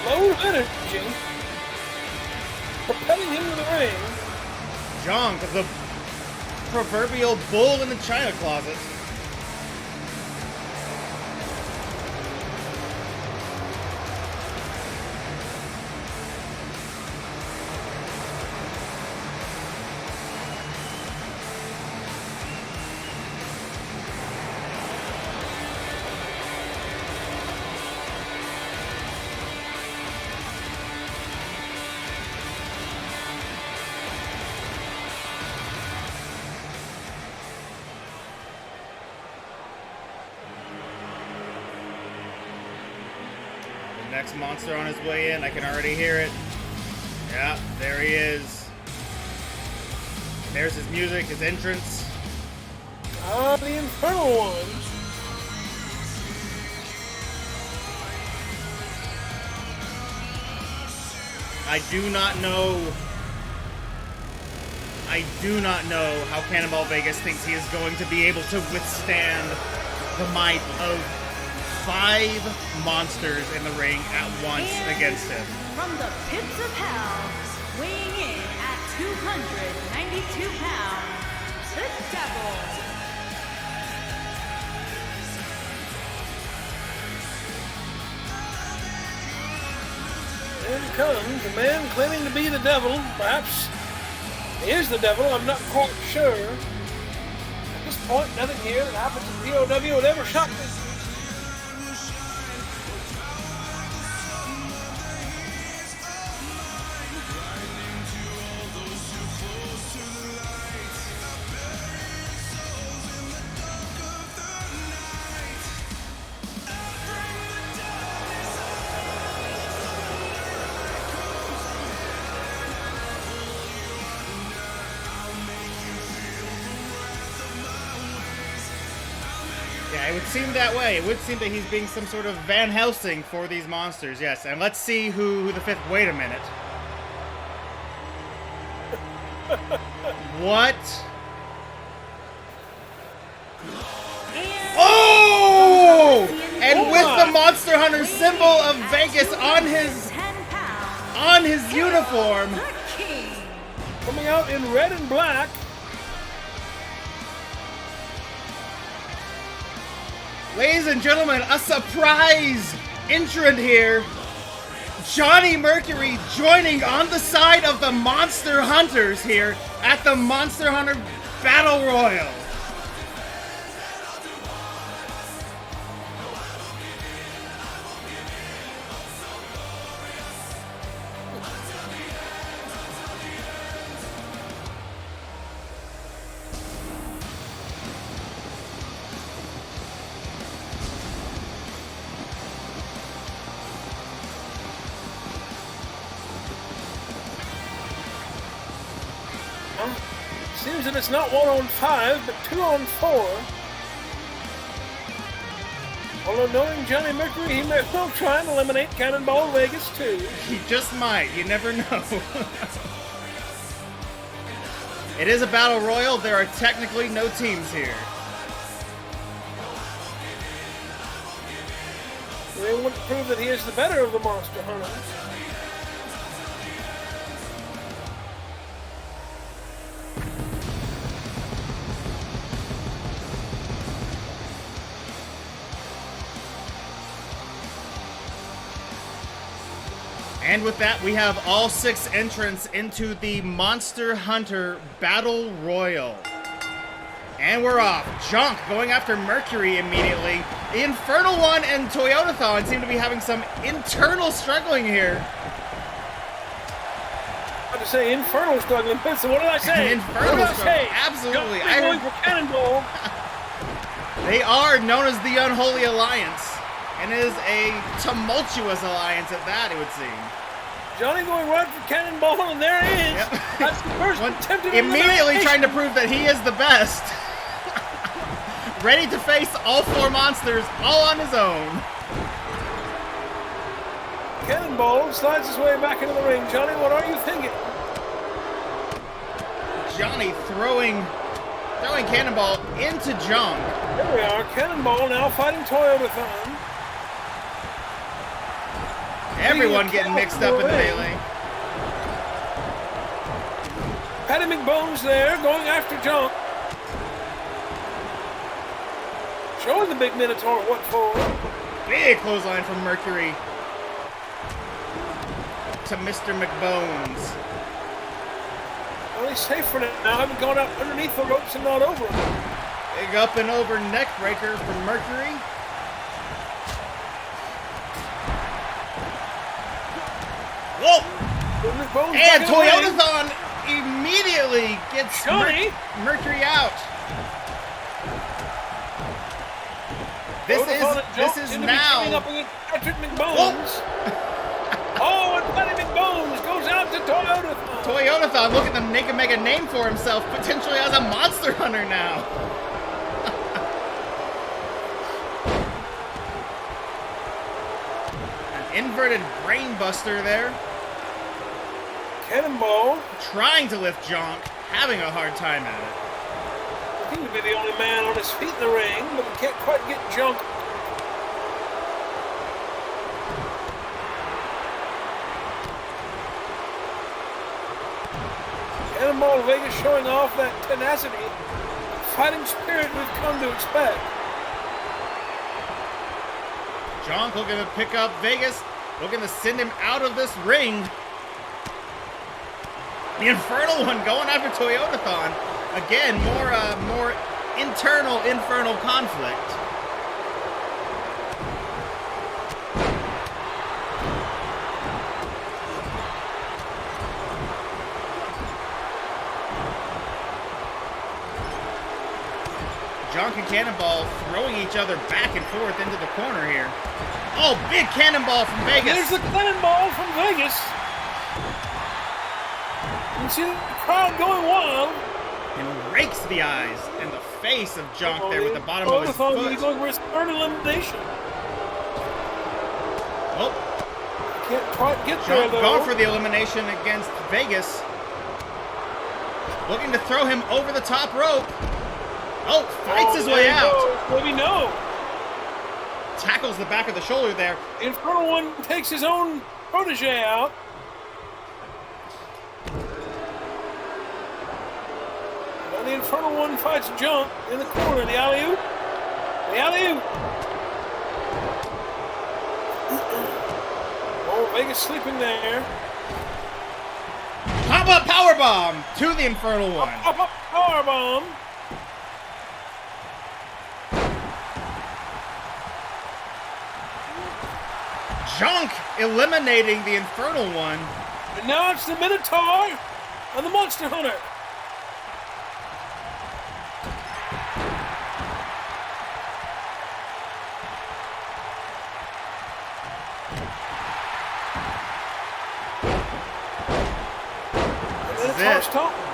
B: low energy, propelling him to the ring.
A: Junk, the proverbial bull in the china closet. Next monster on his way in. I can already hear it. Yeah, there he is. There's his music, his entrance.
B: Ah, the infernal ones.
A: I do not know how Cannonball Vegas thinks he is going to be able to withstand the might of 5 monsters in the ring at once
C: And
A: against him.
C: From the pits of hell, weighing in at 292 pounds, the Devil.
B: Here he comes, a man claiming to be the devil. Perhaps he is the devil, I'm not quite sure. At this point, nothing here that happens in POW would ever shock me.
A: Yeah, it would seem that way. It would seem that he's being some sort of Van Helsing for these monsters, yes. And let's see who the 5th... Wait a minute. What?
C: And
A: Oh! And
B: Oh
A: with
B: my.
A: the Monster Hunter symbol of Vegas on his
C: 10 pounds,
A: uniform.
C: the King.
B: Coming out in red and black.
A: Ladies and gentlemen, a surprise entrant here. Johnny Mercury joining on the side of the Monster Hunters here at the Monster Hunter Battle Royal.
B: Seems that it's not 1 on 5, but 2 on 4. Although knowing Johnny Mercury, he may well try and eliminate Cannonball Vegas too.
A: He just might. You never know. It is a battle royal. There are technically no teams here.
B: They want to prove that he is the better of the Monster Hunters.
A: And with that, we have all 6 entrants into the Monster Hunter Battle Royal. And we're off. Junk going after Mercury immediately. The Infernal One and Toyotathon seem to be having some internal struggling here.
B: I had to say infernal struggling. So what did I say?
A: Infernal
B: what did I
A: struggle.
B: say?
A: Absolutely.
B: Johnny going for Cannonball.
A: They are known as the Unholy Alliance. And it is a tumultuous alliance at that, it would seem.
B: Johnny going right for Cannonball, and there he is.
A: Yep.
B: That's the first
A: One-
B: attempted
A: immediately
B: elimination.
A: trying to prove that he is the best. ready to face all 4 monsters all on his own.
B: Cannonball slides his way back into the ring. Johnny, what are you thinking?
A: Johnny throwing Cannonball into Junk.
B: Here we are. Cannonball now fighting Toyotathon.
A: Everyone getting mixed up in the melee.
B: Patty McBone's there, going after Junk. Showing the big Minotaur what for.
A: Big clothesline from Mercury to Mr. McBones.
B: Well, he's safe for now. Haven't gone out underneath the ropes and not over them.
A: Big up and over neck breaker from Mercury. Whoa!
B: McBone's
A: And
B: back in the ring.
A: Toyotathon immediately gets
B: Johnny.
A: Mercury out. This is
B: now. Up against Patrick McBones. Oh, and Patty McBones goes out to Toyotathon.
A: Toyotathon looking to make a name for himself, potentially as a monster hunter now. An inverted brainbuster there.
B: Cannonball.
A: Trying to lift Jonk, having a hard time at it.
B: Looking to be the only man on his feet in the ring, but he can't quite get Junk. Cannonball Vegas showing off that tenacity, fighting spirit we've come to expect.
A: Jonk looking to pick up Vegas, looking to send him out of this ring. The Infernal One going after Toyotathon. Again, more internal infernal conflict. Jonk and Cannonball throwing each other back and forth into the corner here. Oh, big cannonball from Vegas.
B: There's the cannonball from Vegas. You can see the crowd going wild.
A: And rakes the eyes and the face of Jonk there with the bottom of his
B: He's going
A: foot.
B: for his third elimination.
A: Oh,
B: Can't quite get there
A: Jonk
B: though.
A: going for the elimination against Vegas. Looking to throw him over the top rope. Oh, fights his way out.
B: Maybe no.
A: Tackles the back of the shoulder there.
B: The Infernal One takes his own protege out. And the Infernal One fights Junk in the corner. The alley-oop. The alley-oop. Oh, Vegas sleeping there.
A: Pop-up powerbomb to the Infernal One.
B: Up, powerbomb.
A: Jonk eliminating the Infernal One.
B: And now it's the Minotaur and the Monster Hunter.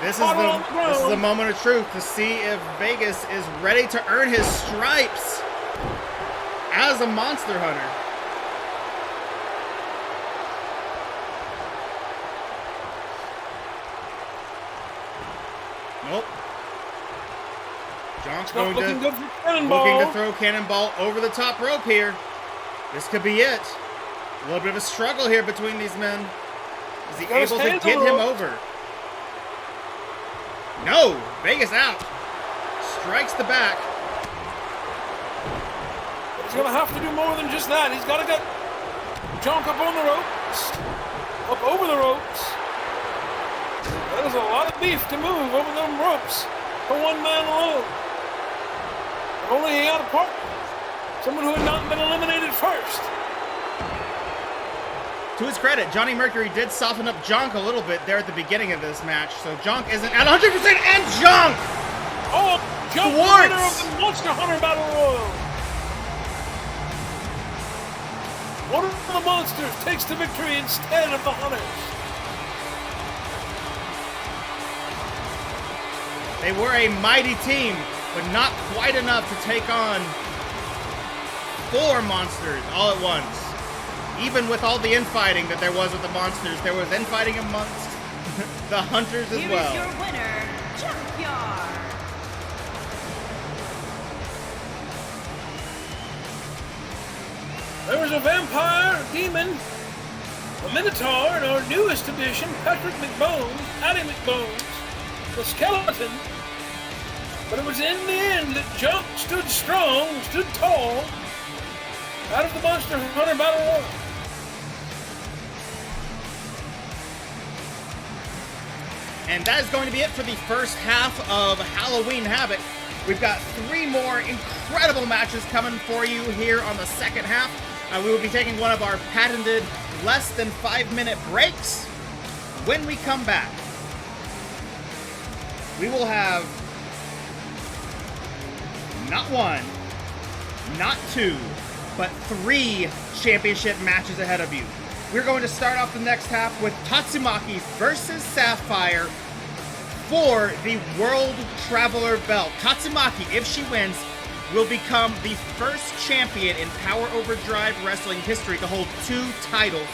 A: This is the moment of truth to see if Vegas is ready to earn his stripes as a monster hunter. Nope. Jonk's going
B: looking good for Cannonball.
A: looking to throw Cannonball over the top rope here. This could be it. A little bit of a struggle here between these men. Is he able to get him over? No! Vegas out. Strikes the back.
B: But he's going to have to do more than just that. He's got to get Jonk up on the ropes. Up over the ropes. That is a lot of beef to move over them ropes for one man alone. If only he had a partner. Someone who had not been eliminated first.
A: To his credit, Johnny Mercury did soften up Jonk a little bit there at the beginning of this match, so Jonk isn't at 100%, and Jonk!
B: Oh, Jonk, the winner of the Monster Hunter Battle Royal. One of the monsters takes the victory instead of the hunters.
A: They were a mighty team but not quite enough to take on 4 monsters all at once. Even with all the infighting that there was with the monsters, there was infighting amongst the hunters as
C: Here
A: well.
C: is your winner, Junkyard.
B: There was a vampire, a demon, a minotaur, and our newest addition, Patrick McBones, Addy McBones, the skeleton. But it was in the end that Junk stood strong, stood tall, out of the Monster Hunter Battle Royal.
A: And that is going to be it for the first half of Halloween Havoc. We've got 3 more incredible matches coming for you here on the second half. We will be taking one of our patented less than 5-minute breaks. When we come back, we will have not 1, not 2, but 3 championship matches ahead of you. We're going to start off the next half with Tatsumaki versus Sapphire for the World Traveler belt. Tatsumaki, if she wins, will become the first champion in Power Overdrive wrestling history to hold 2 titles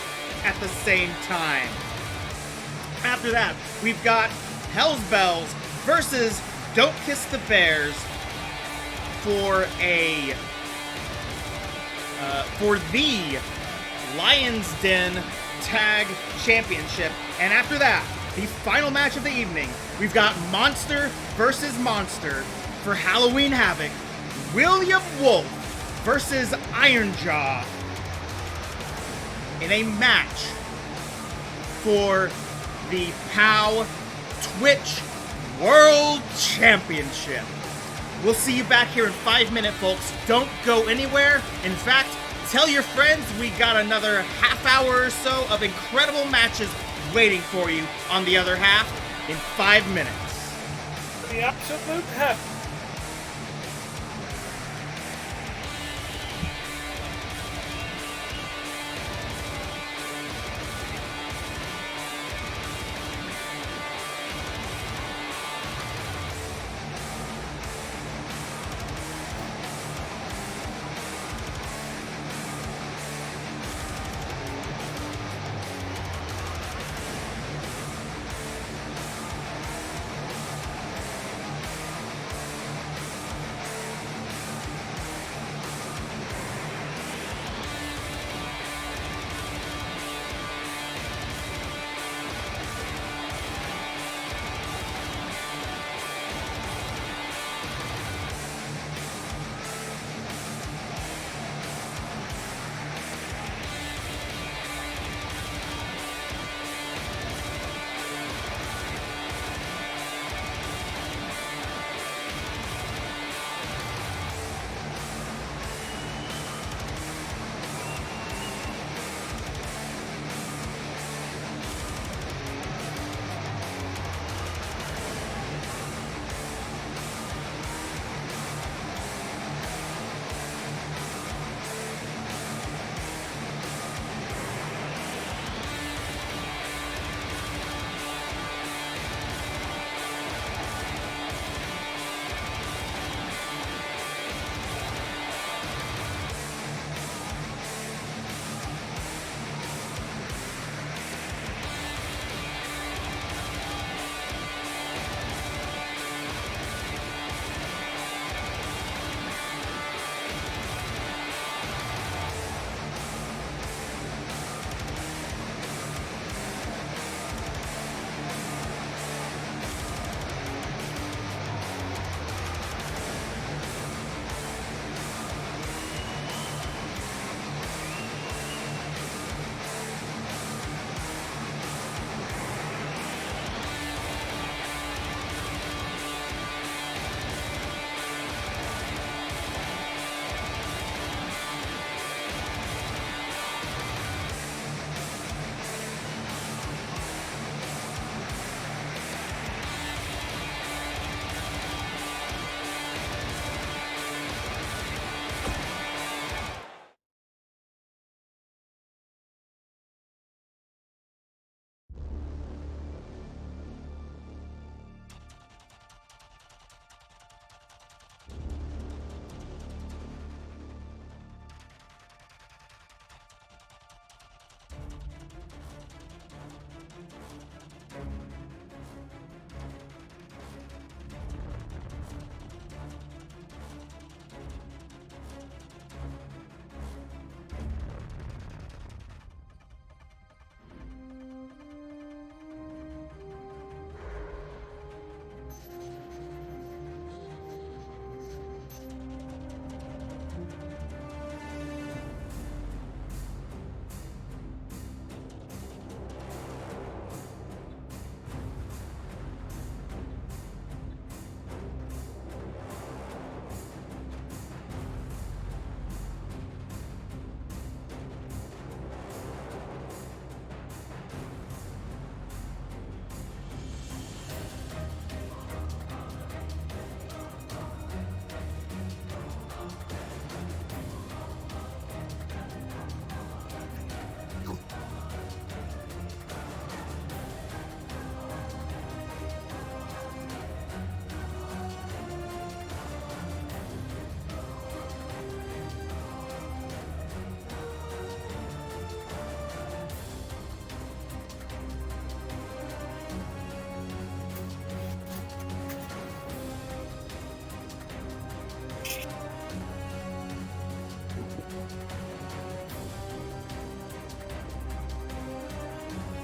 A: at the same time. After that, we've got Hell's Bells versus Don't Kiss the Bears for the Lion's Den Tag Championship. And after that, the final match of the evening, we've got Monster versus Monster for Halloween Havoc. William Wulf versus Ironjaw in a match for the POW Twitch World Championship. We'll see you back here in 5 minutes, folks. Don't go anywhere. In fact, tell your friends we got another half hour or so of incredible matches waiting for you on the other half in 5 minutes.
B: The absolute heaven.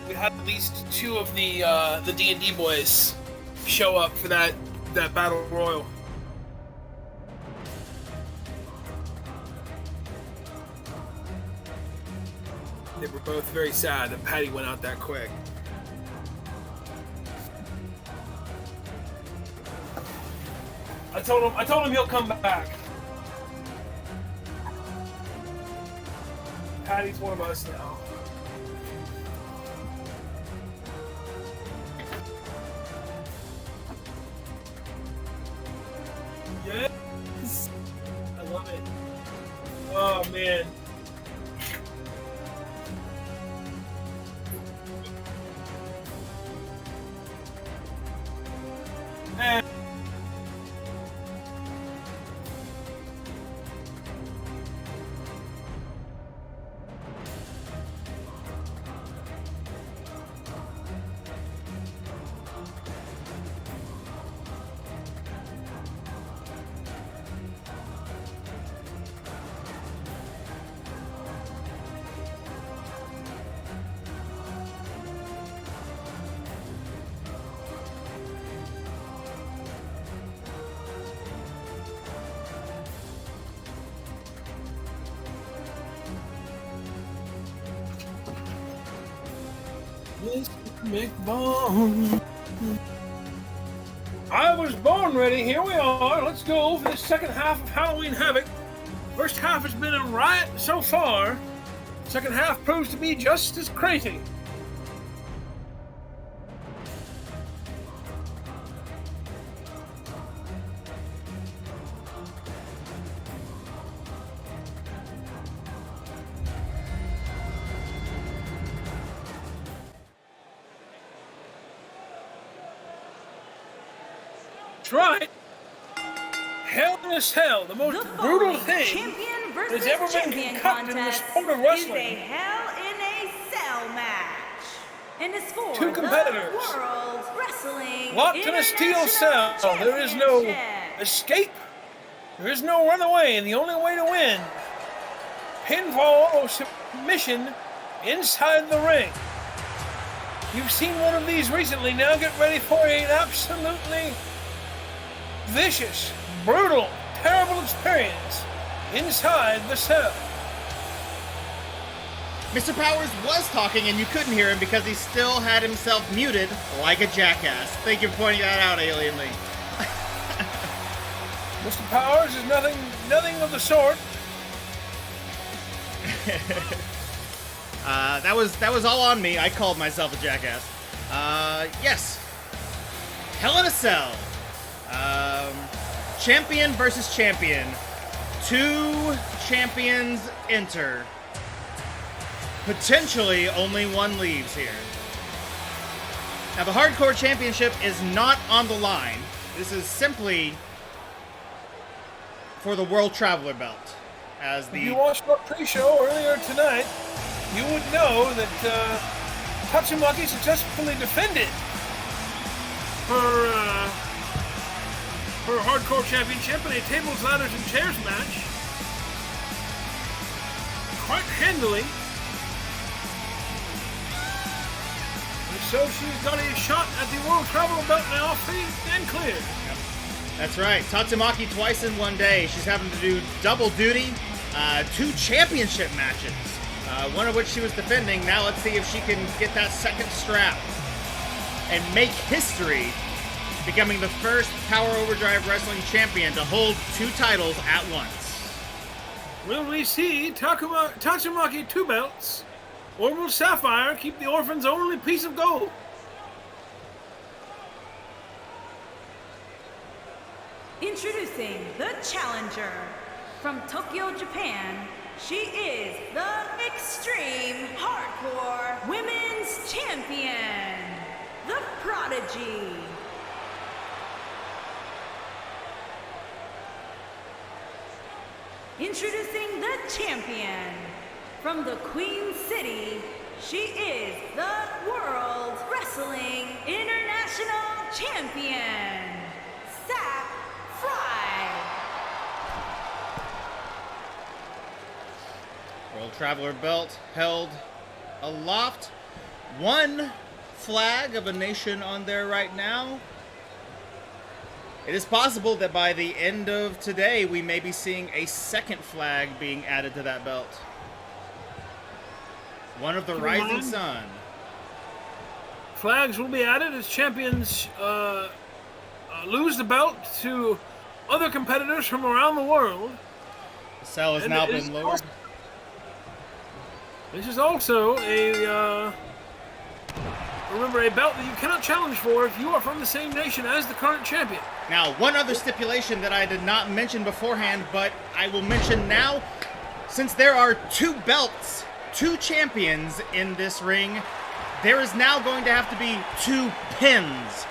B: We had at least 2 of the D&D boys show up for that battle royal. They were both very sad that Patty went out that quick. I told him he'll come back. Patty's one of us now. Yes! I love it. Oh, man. And McBone. I was born ready. Here we are. Let's go for the second half of Halloween Havoc. First half has been a riot so far. Second half proves to be just as crazy. That's right. Hell in a Cell, the most
C: The
B: brutal
C: following
B: thing
C: champion versus
B: that's ever been
C: champion
B: concocted in the
C: contest
B: sport of
C: is a
B: wrestling.
C: Hell in a Cell match. And it's for
B: 2 competitors.
C: the World Wrestling
B: Locked in a steel
C: International
B: cell. There is no
C: Championship.
B: escape. There is no runaway, and the only way to win, pinfall or submission inside the ring. You've seen one of these recently. Now get ready for an absolutely vicious, brutal, terrible experience inside the cell.
A: Mr. Powers was talking and you couldn't hear him because he still had himself muted like a jackass. Thank you for pointing that out, Alien Lee.
B: Mr. Powers is nothing of the sort.
A: That was all on me. I called myself a jackass. Yes. Hell in a Cell. Champion versus champion. 2 champions enter. Potentially only one leaves here. Now the Hardcore Championship is not on the line. This is simply for the World Traveler Belt. As
B: If you
A: the
B: watched our pre-show earlier tonight, you would know that Tatsumaki successfully defended her Hardcore Championship in a tables, ladders, and chairs match quite handily. And so she's got a shot at the World Traveler Belt now, free and clear.
A: That's right. Tatsumaki twice in one day. She's having to do double duty. 2 championship matches. One of which she was defending. Now let's see if she can get that second strap and make history, becoming the first Power Overdrive Wrestling champion to hold 2 titles at once.
B: Will we see Tatsumaki 2 belts, or will Sapphire keep the orphan's only piece of gold?
C: Introducing the challenger. From Tokyo, Japan, she is the Extreme Hardcore Women's Champion, the Prodigy. Introducing the champion. From the Queen City, she is the World Wrestling International Champion, Sapphire.
A: World Traveler belt held aloft. One flag of a nation on there right now. It is possible that by the end of today, we may be seeing a second flag being added to that belt. One of the Rising Sun.
B: Flags will be added as champions lose the belt to other competitors from around the world.
A: The cell has
B: And
A: now
B: it is
A: been lowered.
B: This is also a, remember, a belt that you cannot challenge for if you are from the same nation as the current champion.
A: Now, one other stipulation that I did not mention beforehand, but I will mention now, since there are 2 belts, 2 champions in this ring, there is now going to have to be 2 pins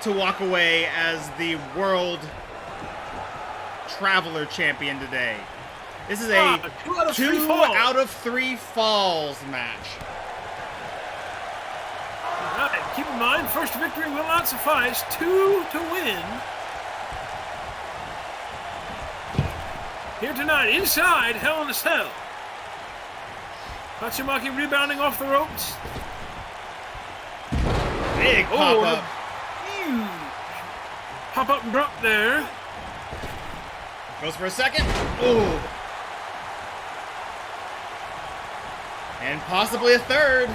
A: to walk away as the World Traveler Champion today. This is a 2 out of 3 falls match.
B: All right, keep in mind, first victory will not suffice. 2 to win. Here tonight, inside Hell in a Cell. Tatsumaki rebounding off the ropes.
A: Big pop-up.
B: Huge pop-up and drop there.
A: Goes for a second. Ooh. And possibly a third.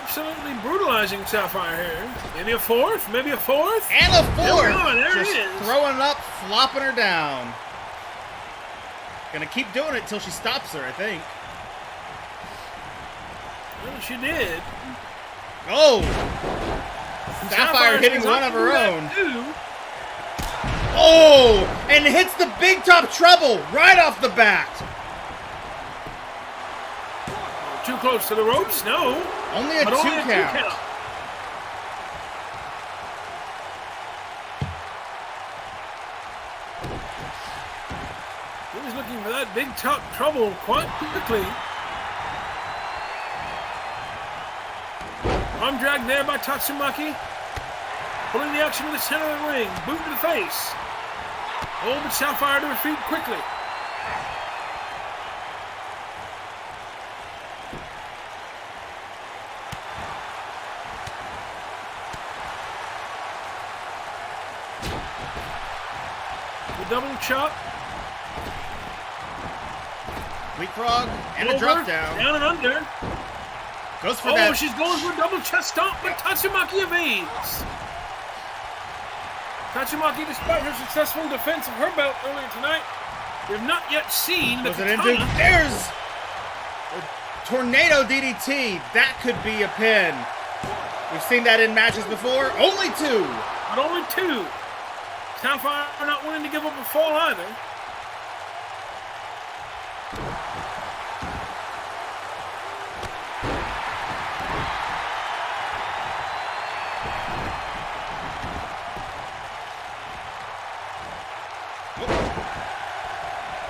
B: Absolutely brutalizing Sapphire here. Maybe a fourth? Maybe a fourth?
A: And a fourth.
B: There
A: Just
B: it is.
A: throwing it up, flopping her down. Gonna keep doing it till she stops her, I think.
B: Well, she did.
A: Oh! Sapphire hitting
B: does
A: one
B: not
A: of her
B: do that
A: own.
B: too.
A: Oh! And hits the big top treble right off the bat.
B: Too close to the ropes? No.
A: Only a
B: But
A: 2
B: only a 2
A: count.
B: count. He was looking for that big top trouble quite quickly. Arm drag there by Tatsumaki. Pulling the action to the center of the ring. Boot to the face. Oh, but Sapphire to her feet quickly. The double chop.
A: Leapfrog and a
B: Over,
A: drop down.
B: Down and under.
A: Goes for
B: Oh,
A: that.
B: she's going for a double chest stomp, but Tatsumaki evades. Tatsumaki, despite her successful defense of her belt earlier tonight, we have not yet seen the
A: Goes it into.
B: katana.
A: There's a tornado DDT. That could be a pin. We've seen that in matches before. Only 2.
B: But only 2. Sapphire not willing to give up a fall either.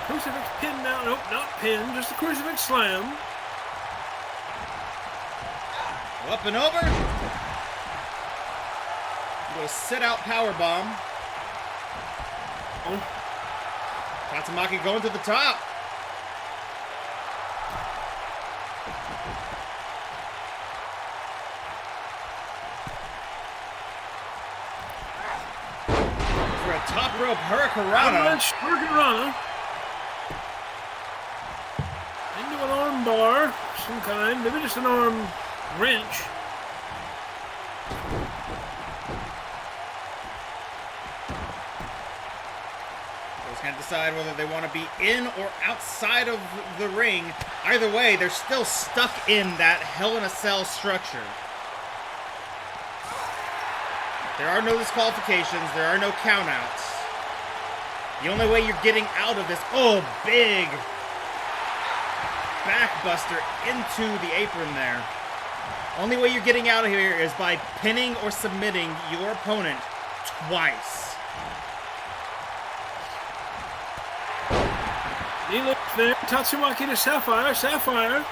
B: Crucifix pin now. Nope, not pin. Just a crucifix slam.
A: Up and over. Go sit out power bomb.
B: Oh,
A: Tatsumaki going to the top. For a top rope hurricanrana.
B: avalanche hurricanrana. Into an arm bar of some kind. Maybe just an arm wrench.
A: Can't decide whether they want to be in or outside of the ring. Either way, they're still stuck in that Hell in a Cell structure. There are no disqualifications. There are no countouts. The only way you're getting out of this, oh, big backbuster into the apron there. Only way you're getting out of here is by pinning or submitting your opponent twice.
B: He looks there. Tatsumaki to Sapphire. Sapphire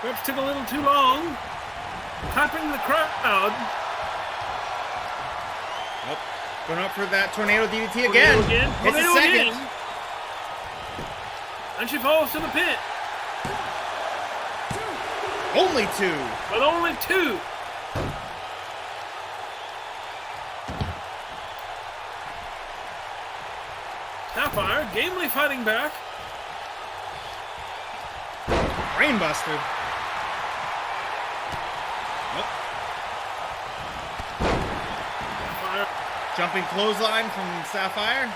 B: perhaps took a little too long. Clapping the crowd.
A: Nope. Going up for that tornado DDT again. Hits the
B: Tornado
A: second.
B: again. And she falls to the pit.
A: Only 2.
B: But only 2. Sapphire gamely fighting back.
A: Brainbuster. Nope.
B: Sapphire.
A: Jumping clothesline from Sapphire.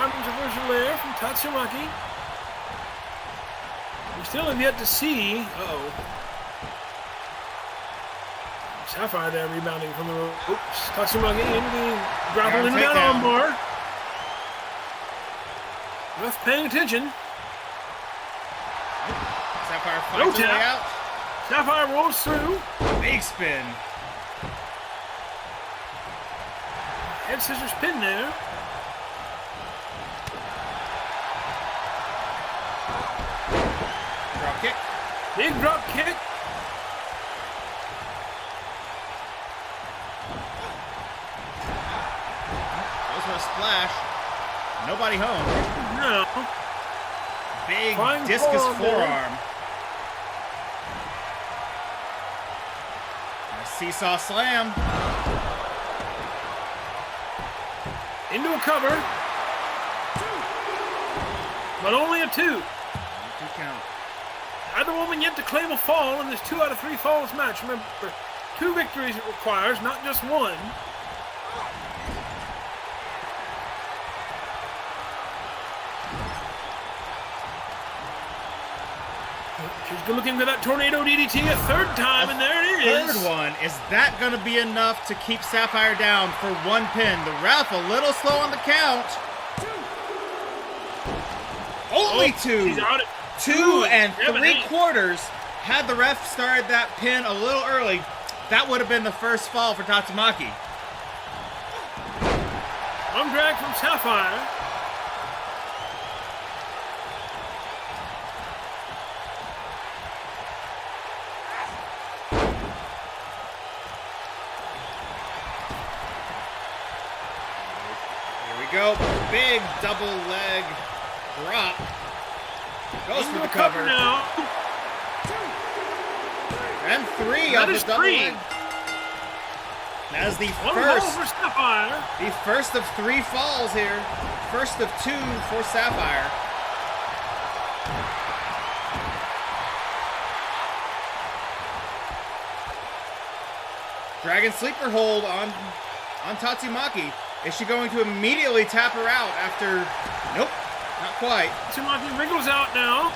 B: Reversal there from Tatsumaki. We still have yet to see. Sapphire there rebounding from the rope. Oops. Tatsumaki into the grapple into that armbar. Ref paying attention.
A: Sapphire fights her way out.
B: Sapphire rolls through.
A: Big spin.
B: Head scissors pin there.
A: Drop kick.
B: Big drop kick.
A: Goes for a splash. Nobody home.
B: No.
A: Big
B: Flying
A: discus
B: forearm.
A: A seesaw slam.
B: Into a cover. But only a 2.
A: 2 count.
B: Neither woman yet to claim a fall in this 2 out of 3 falls match. Remember, 2 victories it requires, not just 1. She's looking for that tornado DDT a 3rd time, and there it is.
A: 3rd one. Is that going to be enough to keep Sapphire down for 1 pin? The ref a little slow on the count. Only 2.
B: She's out at
A: 2 and
B: 7/8.
A: 3/4. Had the ref started that pin a little early, that would have been the first fall for Tatsumaki.
B: Arm drag from Sapphire.
A: Here we go. Big double leg drop. Goes for the cover.
B: Now.
A: And 3
B: That
A: of the
B: is
A: double
B: 3.
A: leg. That is the
B: 1
A: first.
B: fall for Sapphire.
A: The first of 3 falls here. First of 2 for Sapphire. Dragon sleeper hold on Tatsumaki. Is she going to immediately tap her out after? Nope, not quite.
B: Tatsumaki wriggles out now.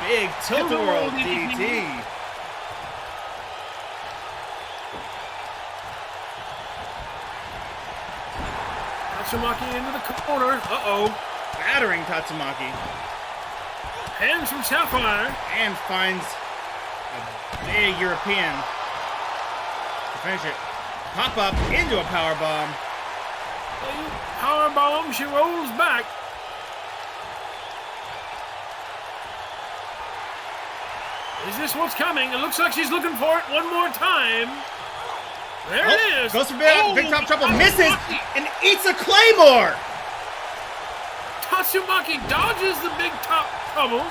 A: Big tilt-a-whirl DDT.
B: Tatsumaki into the corner. Uh-oh.
A: Battering Tatsumaki.
B: Hands from Sapphire.
A: And finds a big European to finish it. Pop up into a power bomb.
B: Power bomb. She rolls back. Is this what's coming? It looks like she's looking for it one more time. There it is.
A: Goes for big top trouble. Misses and eats a claymore.
B: Tatsumaki dodges the big top trouble.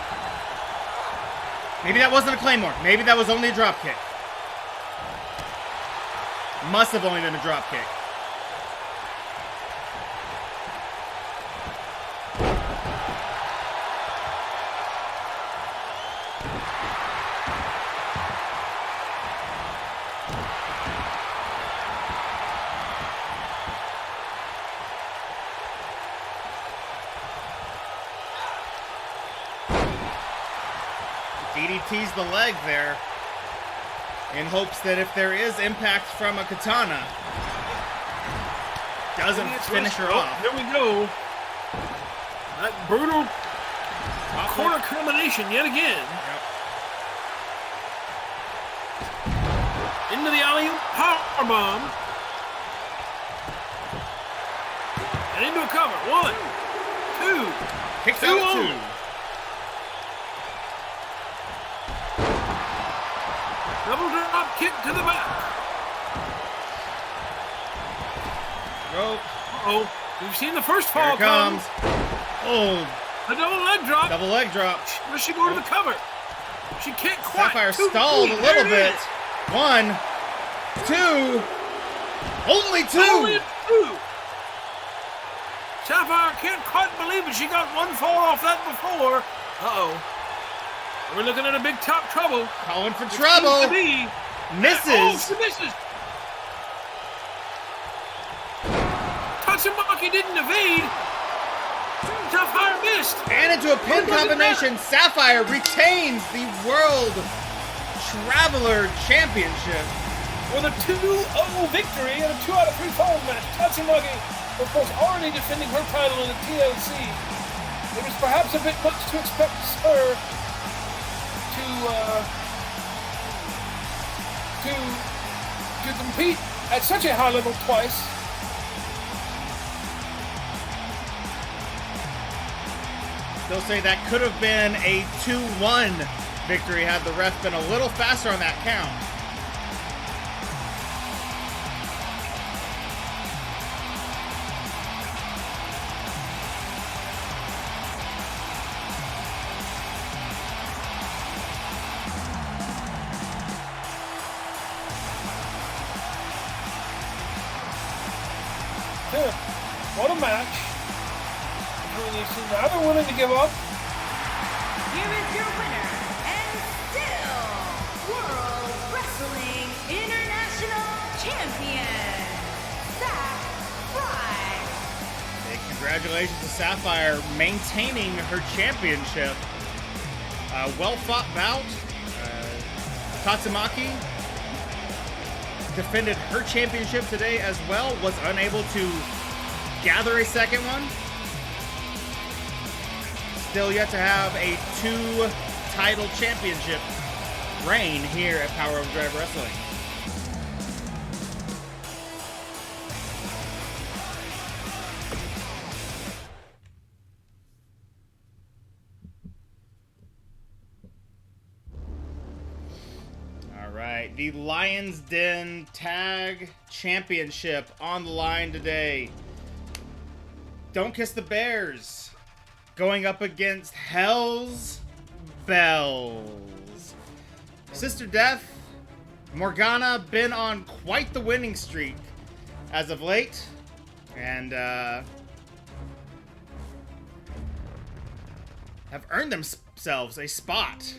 A: Maybe that wasn't a claymore. Maybe that was only a drop kick. Must have only been a drop kick. DDT's the leg there in hopes that if there is impact from a katana, doesn't finish her off.
B: There we go. That brutal corner combination yet again.
A: Yep.
B: Into the alley-oop powerbomb. And into a cover. 1, 2.
A: Kicks
B: Two
A: out
B: on.
A: 2.
B: Double drop kick to the back.
A: Go.
B: Uh-oh. We've seen the first
A: Here
B: fall
A: it comes. Oh,
B: The double leg drop.
A: double leg drop.
B: Does she go to the cover? She can't quite.
A: Sapphire
B: 2,
A: stalled
B: 3.
A: a little
B: There it
A: bit.
B: is.
A: 1, 2. Only 2.
B: Only 2. Sapphire can't quite believe it. She got one fall off that before. Uh-oh. We're looking at a big top trouble.
A: Calling for
B: It
A: trouble.
B: seems to be. Oh,
A: Misses.
B: she misses. Tatsumaki didn't evade. Sapphire missed.
A: And into a pin
B: What does it
A: combination, Sapphire retains the World Traveler Championship.
B: With a 2-0 victory in a 2 out of 3 falls match. Tatsumaki, of course, already defending her title in the TLC. It was perhaps a bit much to expect her to compete at such a high level twice.
A: They'll say that could have been a 2-1 victory had the ref been a little faster on that count.
B: Good. What a match. Between these two. Neither willing to give up.
C: Here is your winner, and still World Wrestling International Champion, Sapphire.
A: Big congratulations to Sapphire maintaining her championship. Well fought bout. Tatsumaki defended her championship today as well, was unable to gather a second one. Still yet to have a 2-title championship reign here at Power Overdrive Wrestling. All right, the Lion's Den Tag Championship on the line today. Don't Kiss the Bears going up against Hell's Bells. Sister Death, Morgana, been on quite the winning streak as of late, and have earned themselves a spot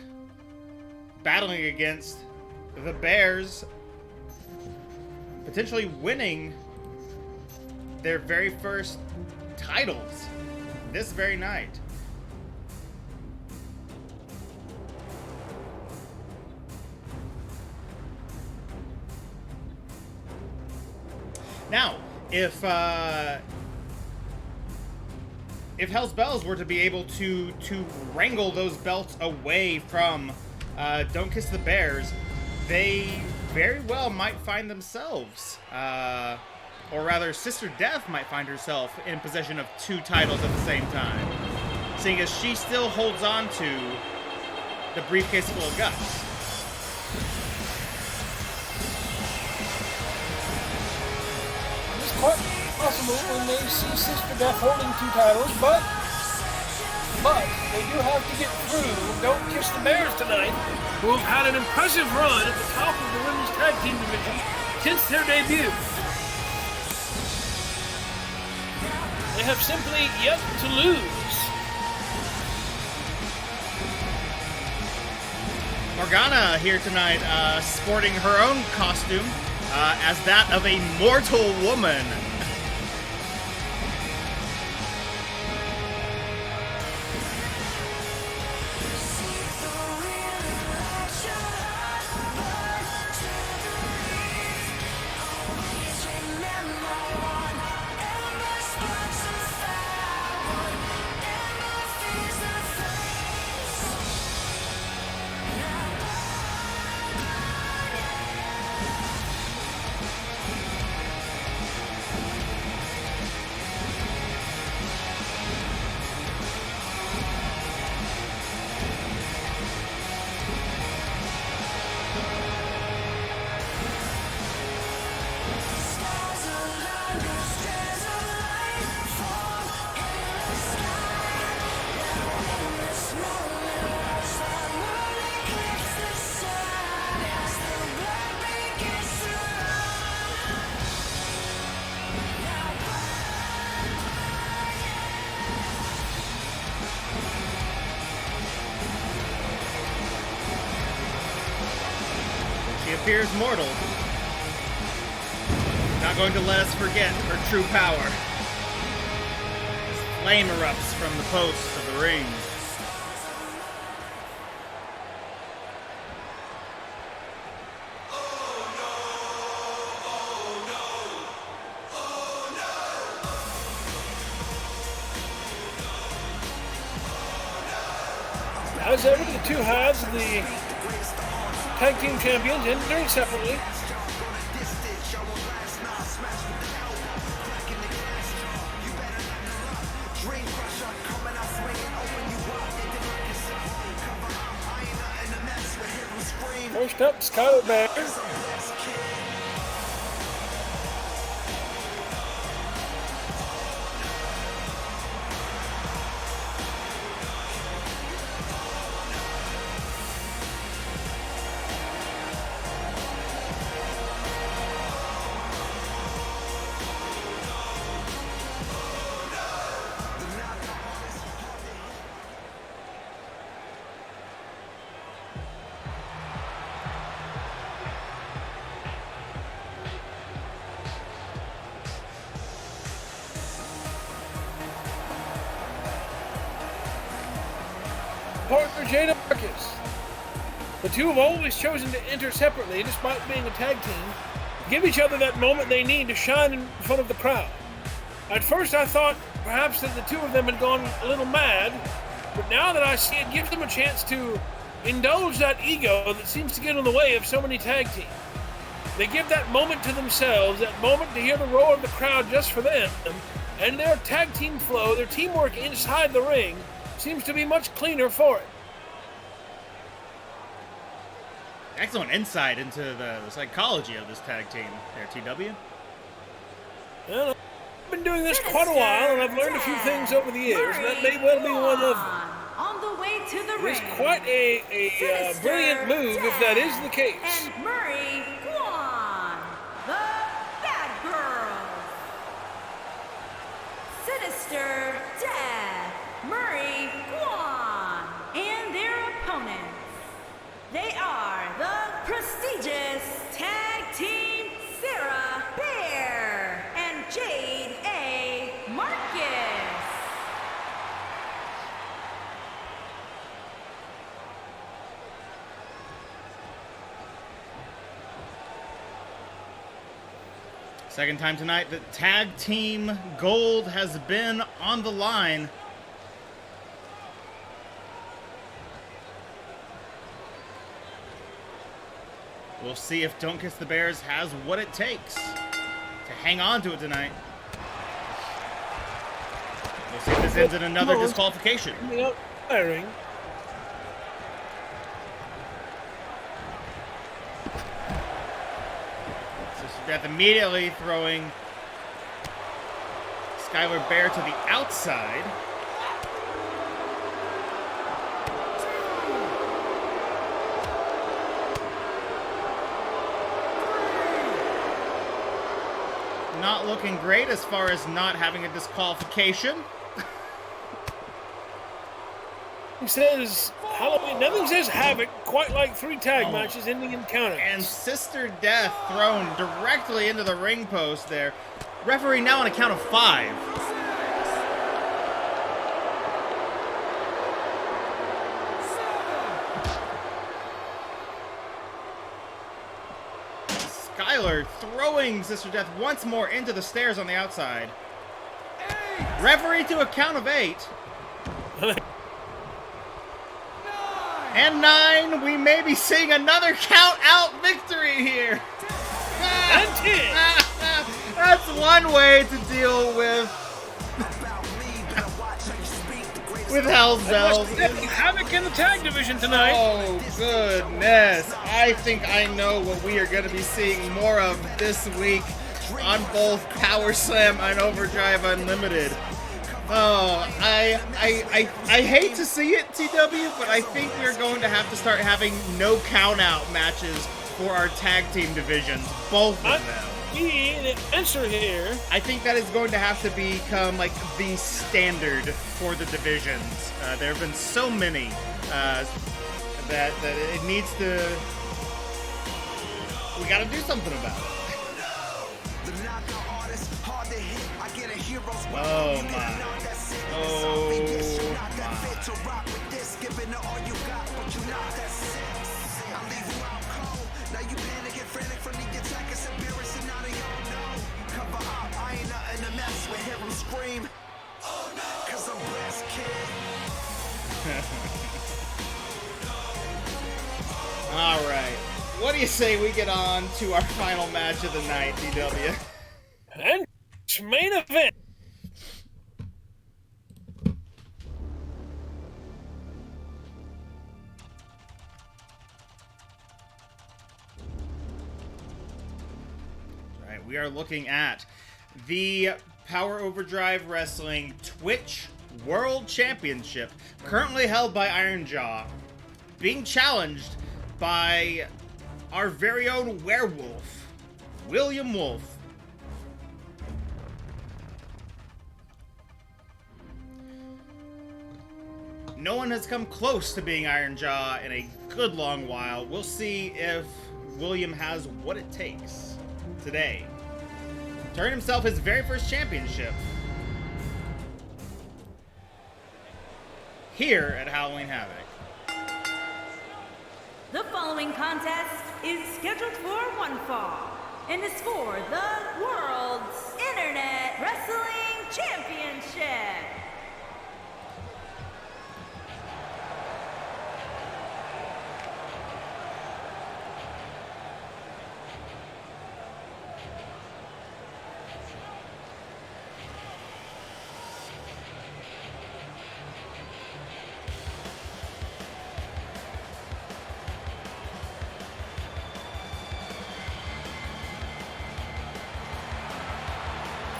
A: battling against the Bears, potentially winning their very first titles this very night. Now, if Hell's Bells were to be able to wrangle those belts away from Don't Kiss the Bears, they very well might find themselves, or rather Sister Death might find herself in possession of 2 titles at the same time, seeing as she still holds on to the briefcase full of guts.
B: It's quite possible when they see Sister Death holding 2 titles, but they do have to get through Don't Kiss the Bears tonight, who have had an impressive run at the top of the women's tag team division since their debut. They have simply yet to lose.
A: Morgana here tonight, sporting her own costume as that of a mortal woman. appears mortal. Not going to let us forget her true power. Flame erupts from the posts of the ring.
B: As ever, the two halves of the tag team champions entering separately. First up, Skylar Bear. Partner Jada Marcus. The two have always chosen to enter separately despite being a tag team, give each other that moment they need to shine in front of the crowd. At first I thought perhaps that the two of them had gone a little mad, but now that I see it gives them a chance to indulge that ego that seems to get in the way of so many tag teams. They give that moment to themselves, that moment to hear the roar of the crowd just for them, and their tag team flow, their teamwork inside the ring, seems to be much cleaner for it.
A: Excellent insight into the psychology of this tag team there, TW.
B: Well, I've been doing this quite a while, and I've learned a few things over the years, and that may well be one of them.
C: On the way to the
B: It's
C: ring.
B: quite a brilliant move if that is the case.
C: And Murray Guan, the Bad Girls. Sinister Death, Murray Guan, and their opponents. They are the prestigious Tag Team Sarah Bear and Jade A. Marcus.
A: Second time tonight that tag team gold has been on the line. We'll see if Don't Kiss the Bears has what it takes to hang on to it tonight. We'll see if this ends in another disqualification.
B: Yep, firing.
A: Sister Death immediately throwing Skylar Bear to the outside. Not looking great as far as not having a disqualification.
B: He says Halloween. Nothing says Havoc quite like 3 tag matches ending in countouts.
A: And Sister Death thrown directly into the ring post there. Referee now on a count of 5. Skylar throwing Sister Death once more into the stairs on the outside. Referee to a count of 8. And 9, we may be seeing another count out victory here.
B: And 10.
A: That's one way to deal with Hell's Bells.
B: Havoc in the tag division tonight.
A: Oh, goodness. I think I know what we are going to be seeing more of this week on both Power Slam and Overdrive Unlimited. Oh, I hate to see it, TW, but I think we're going to have to start having no count-out matches for our tag team divisions, both of them.
B: The answer here.
A: I think that is going to have to become like the standard for the divisions. There have been so many that it needs to we gotta do something about it. Oh my. Oh All right. What do you say we get on to our final match of the night, DW?
B: And main event.
A: Right, we are looking at the Power Overdrive Wrestling Twitch World Championship, currently held by Iron Jaw, being challenged by our very own werewolf, William Wulf. No one has come close to being Iron Jaw in a good long while. We'll see if William has what it takes today to earn himself his very first championship here at Halloween Havoc.
C: The following contest is scheduled for one fall and is for the World's Internet Wrestling Championship.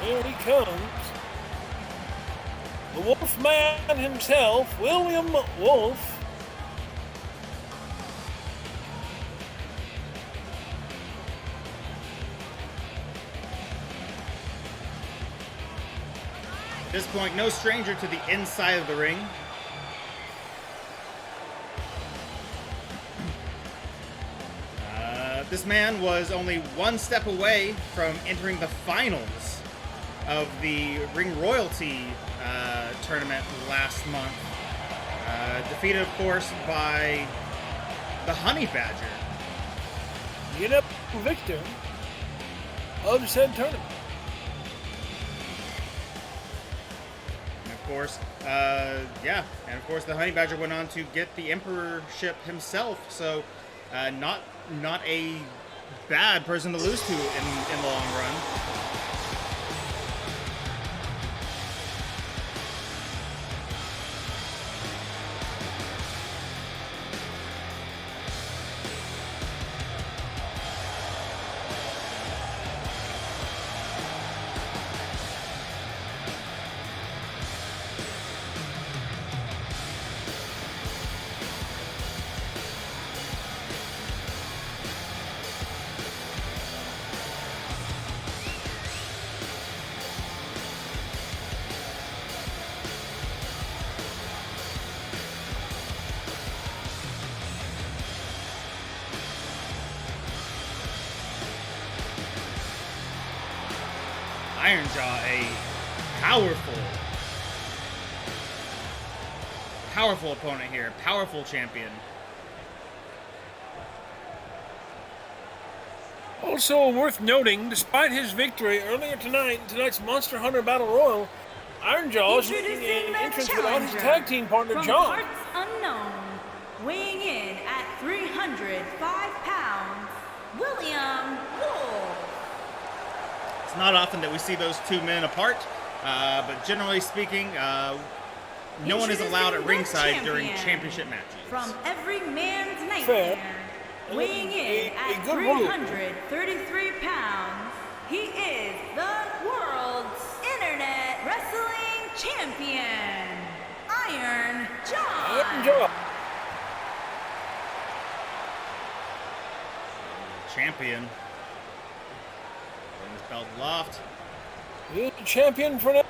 B: Here he comes. The Wolfman himself, William Wulf.
A: At this point, no stranger to the inside of the ring. This man was only one step away from entering the finals of the Ring Royalty tournament last month. Defeated, of course, by the Honey Badger.
B: Get up, victor of said tournament.
A: And of course, and of course the Honey Badger went on to get the Emperorship himself, so not a bad person to lose to in the long run. Iron Jaw, a powerful opponent here, powerful champion.
B: Also worth noting, despite his victory earlier tonight in tonight's Monster Hunter Battle Royal, Iron Jaw is making an entrance without his tag team partner,
C: from
B: John.
C: parts unknown, weighing in at 305 pounds, William Wulf.
A: It's not often that we see those two men apart, but generally speaking, no one is allowed at ringside during championship matches.
C: From every man's
B: Fair.
C: nightmare, weighing in at
B: good rule.
C: 333 pounds, he is the World's Internet Wrestling Champion, Iron Jaw.
B: Iron Jaw.
A: Champion. Bring his belt aloft.
B: He's the champion for now.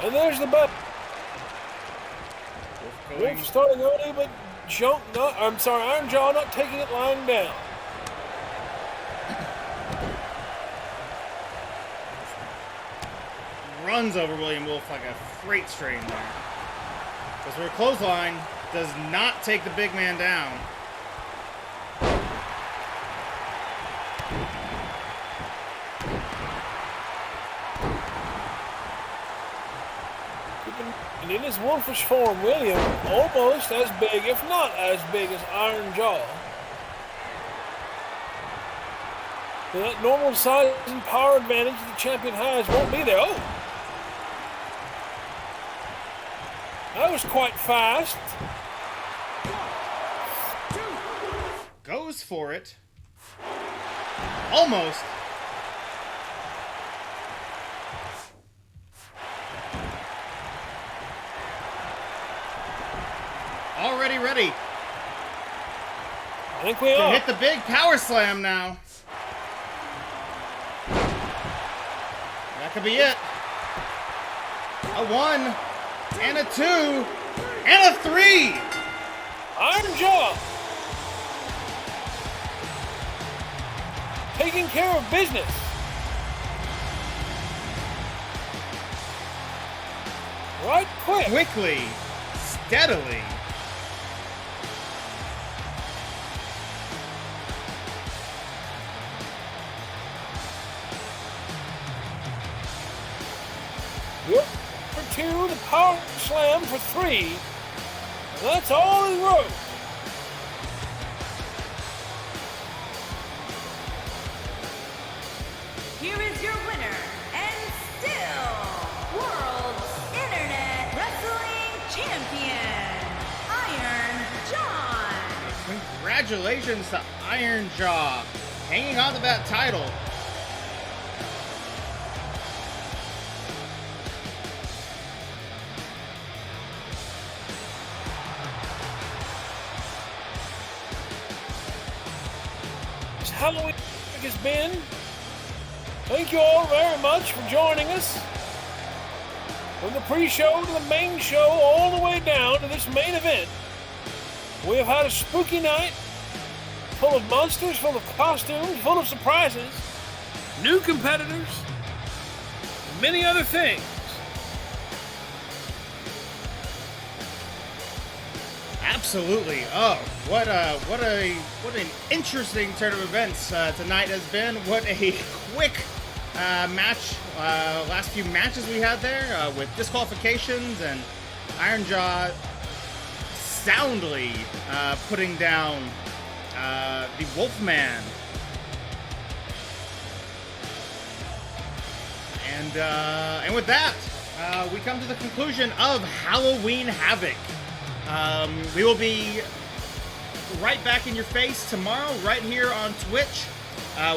B: And there's the bell.
A: Going.
B: Wolf starting early, but Iron Jaw not taking it lying down.
A: Runs over William Wolf like a freight train there. Goes for a clothesline. Does not take the big man down.
B: And in his wolfish form, William almost as big, if not as big as Iron Jaw. And that normal size and power advantage the champion has won't be there. Oh! That was quite fast.
A: Goes for it. Almost. Already ready
B: I think we
A: to
B: are.
A: hit the big power slam now. That could be it. A 1, and a 2, and a 3.
B: Iron Jaw taking care of business. Right quick.
A: Quickly, steadily.
B: Yep. For 2, the power slam for 3. And that's all he wrote.
C: Here is your winner, and still World Internet Wrestling Champion, Iron John.
A: Congratulations to Iron Jaw, hanging on to that title.
B: This Halloween has been. Thank you all very much for joining us. From the pre-show to the main show, all the way down to this main event, we have had a spooky night, full of monsters, full of costumes, full of surprises, new competitors, and many other things.
A: Absolutely. Oh, what an interesting turn of events tonight has been. What a quick match. Last few matches we had there with disqualifications and Iron Jaw soundly putting down the Wolfman. And with that, we come to the conclusion of Halloween Havoc. We will be right back in your face tomorrow, right here on Twitch,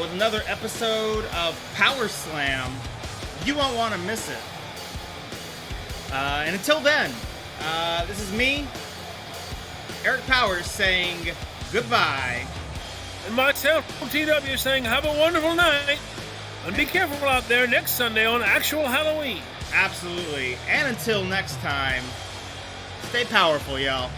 A: with another episode of Power Slam. You won't want to miss it. And until then, this is me, Eric Powers, saying goodbye.
B: And myself, TW, saying have a wonderful night. And be careful out there next Sunday on actual Halloween.
A: Absolutely. And until next time, stay powerful, y'all.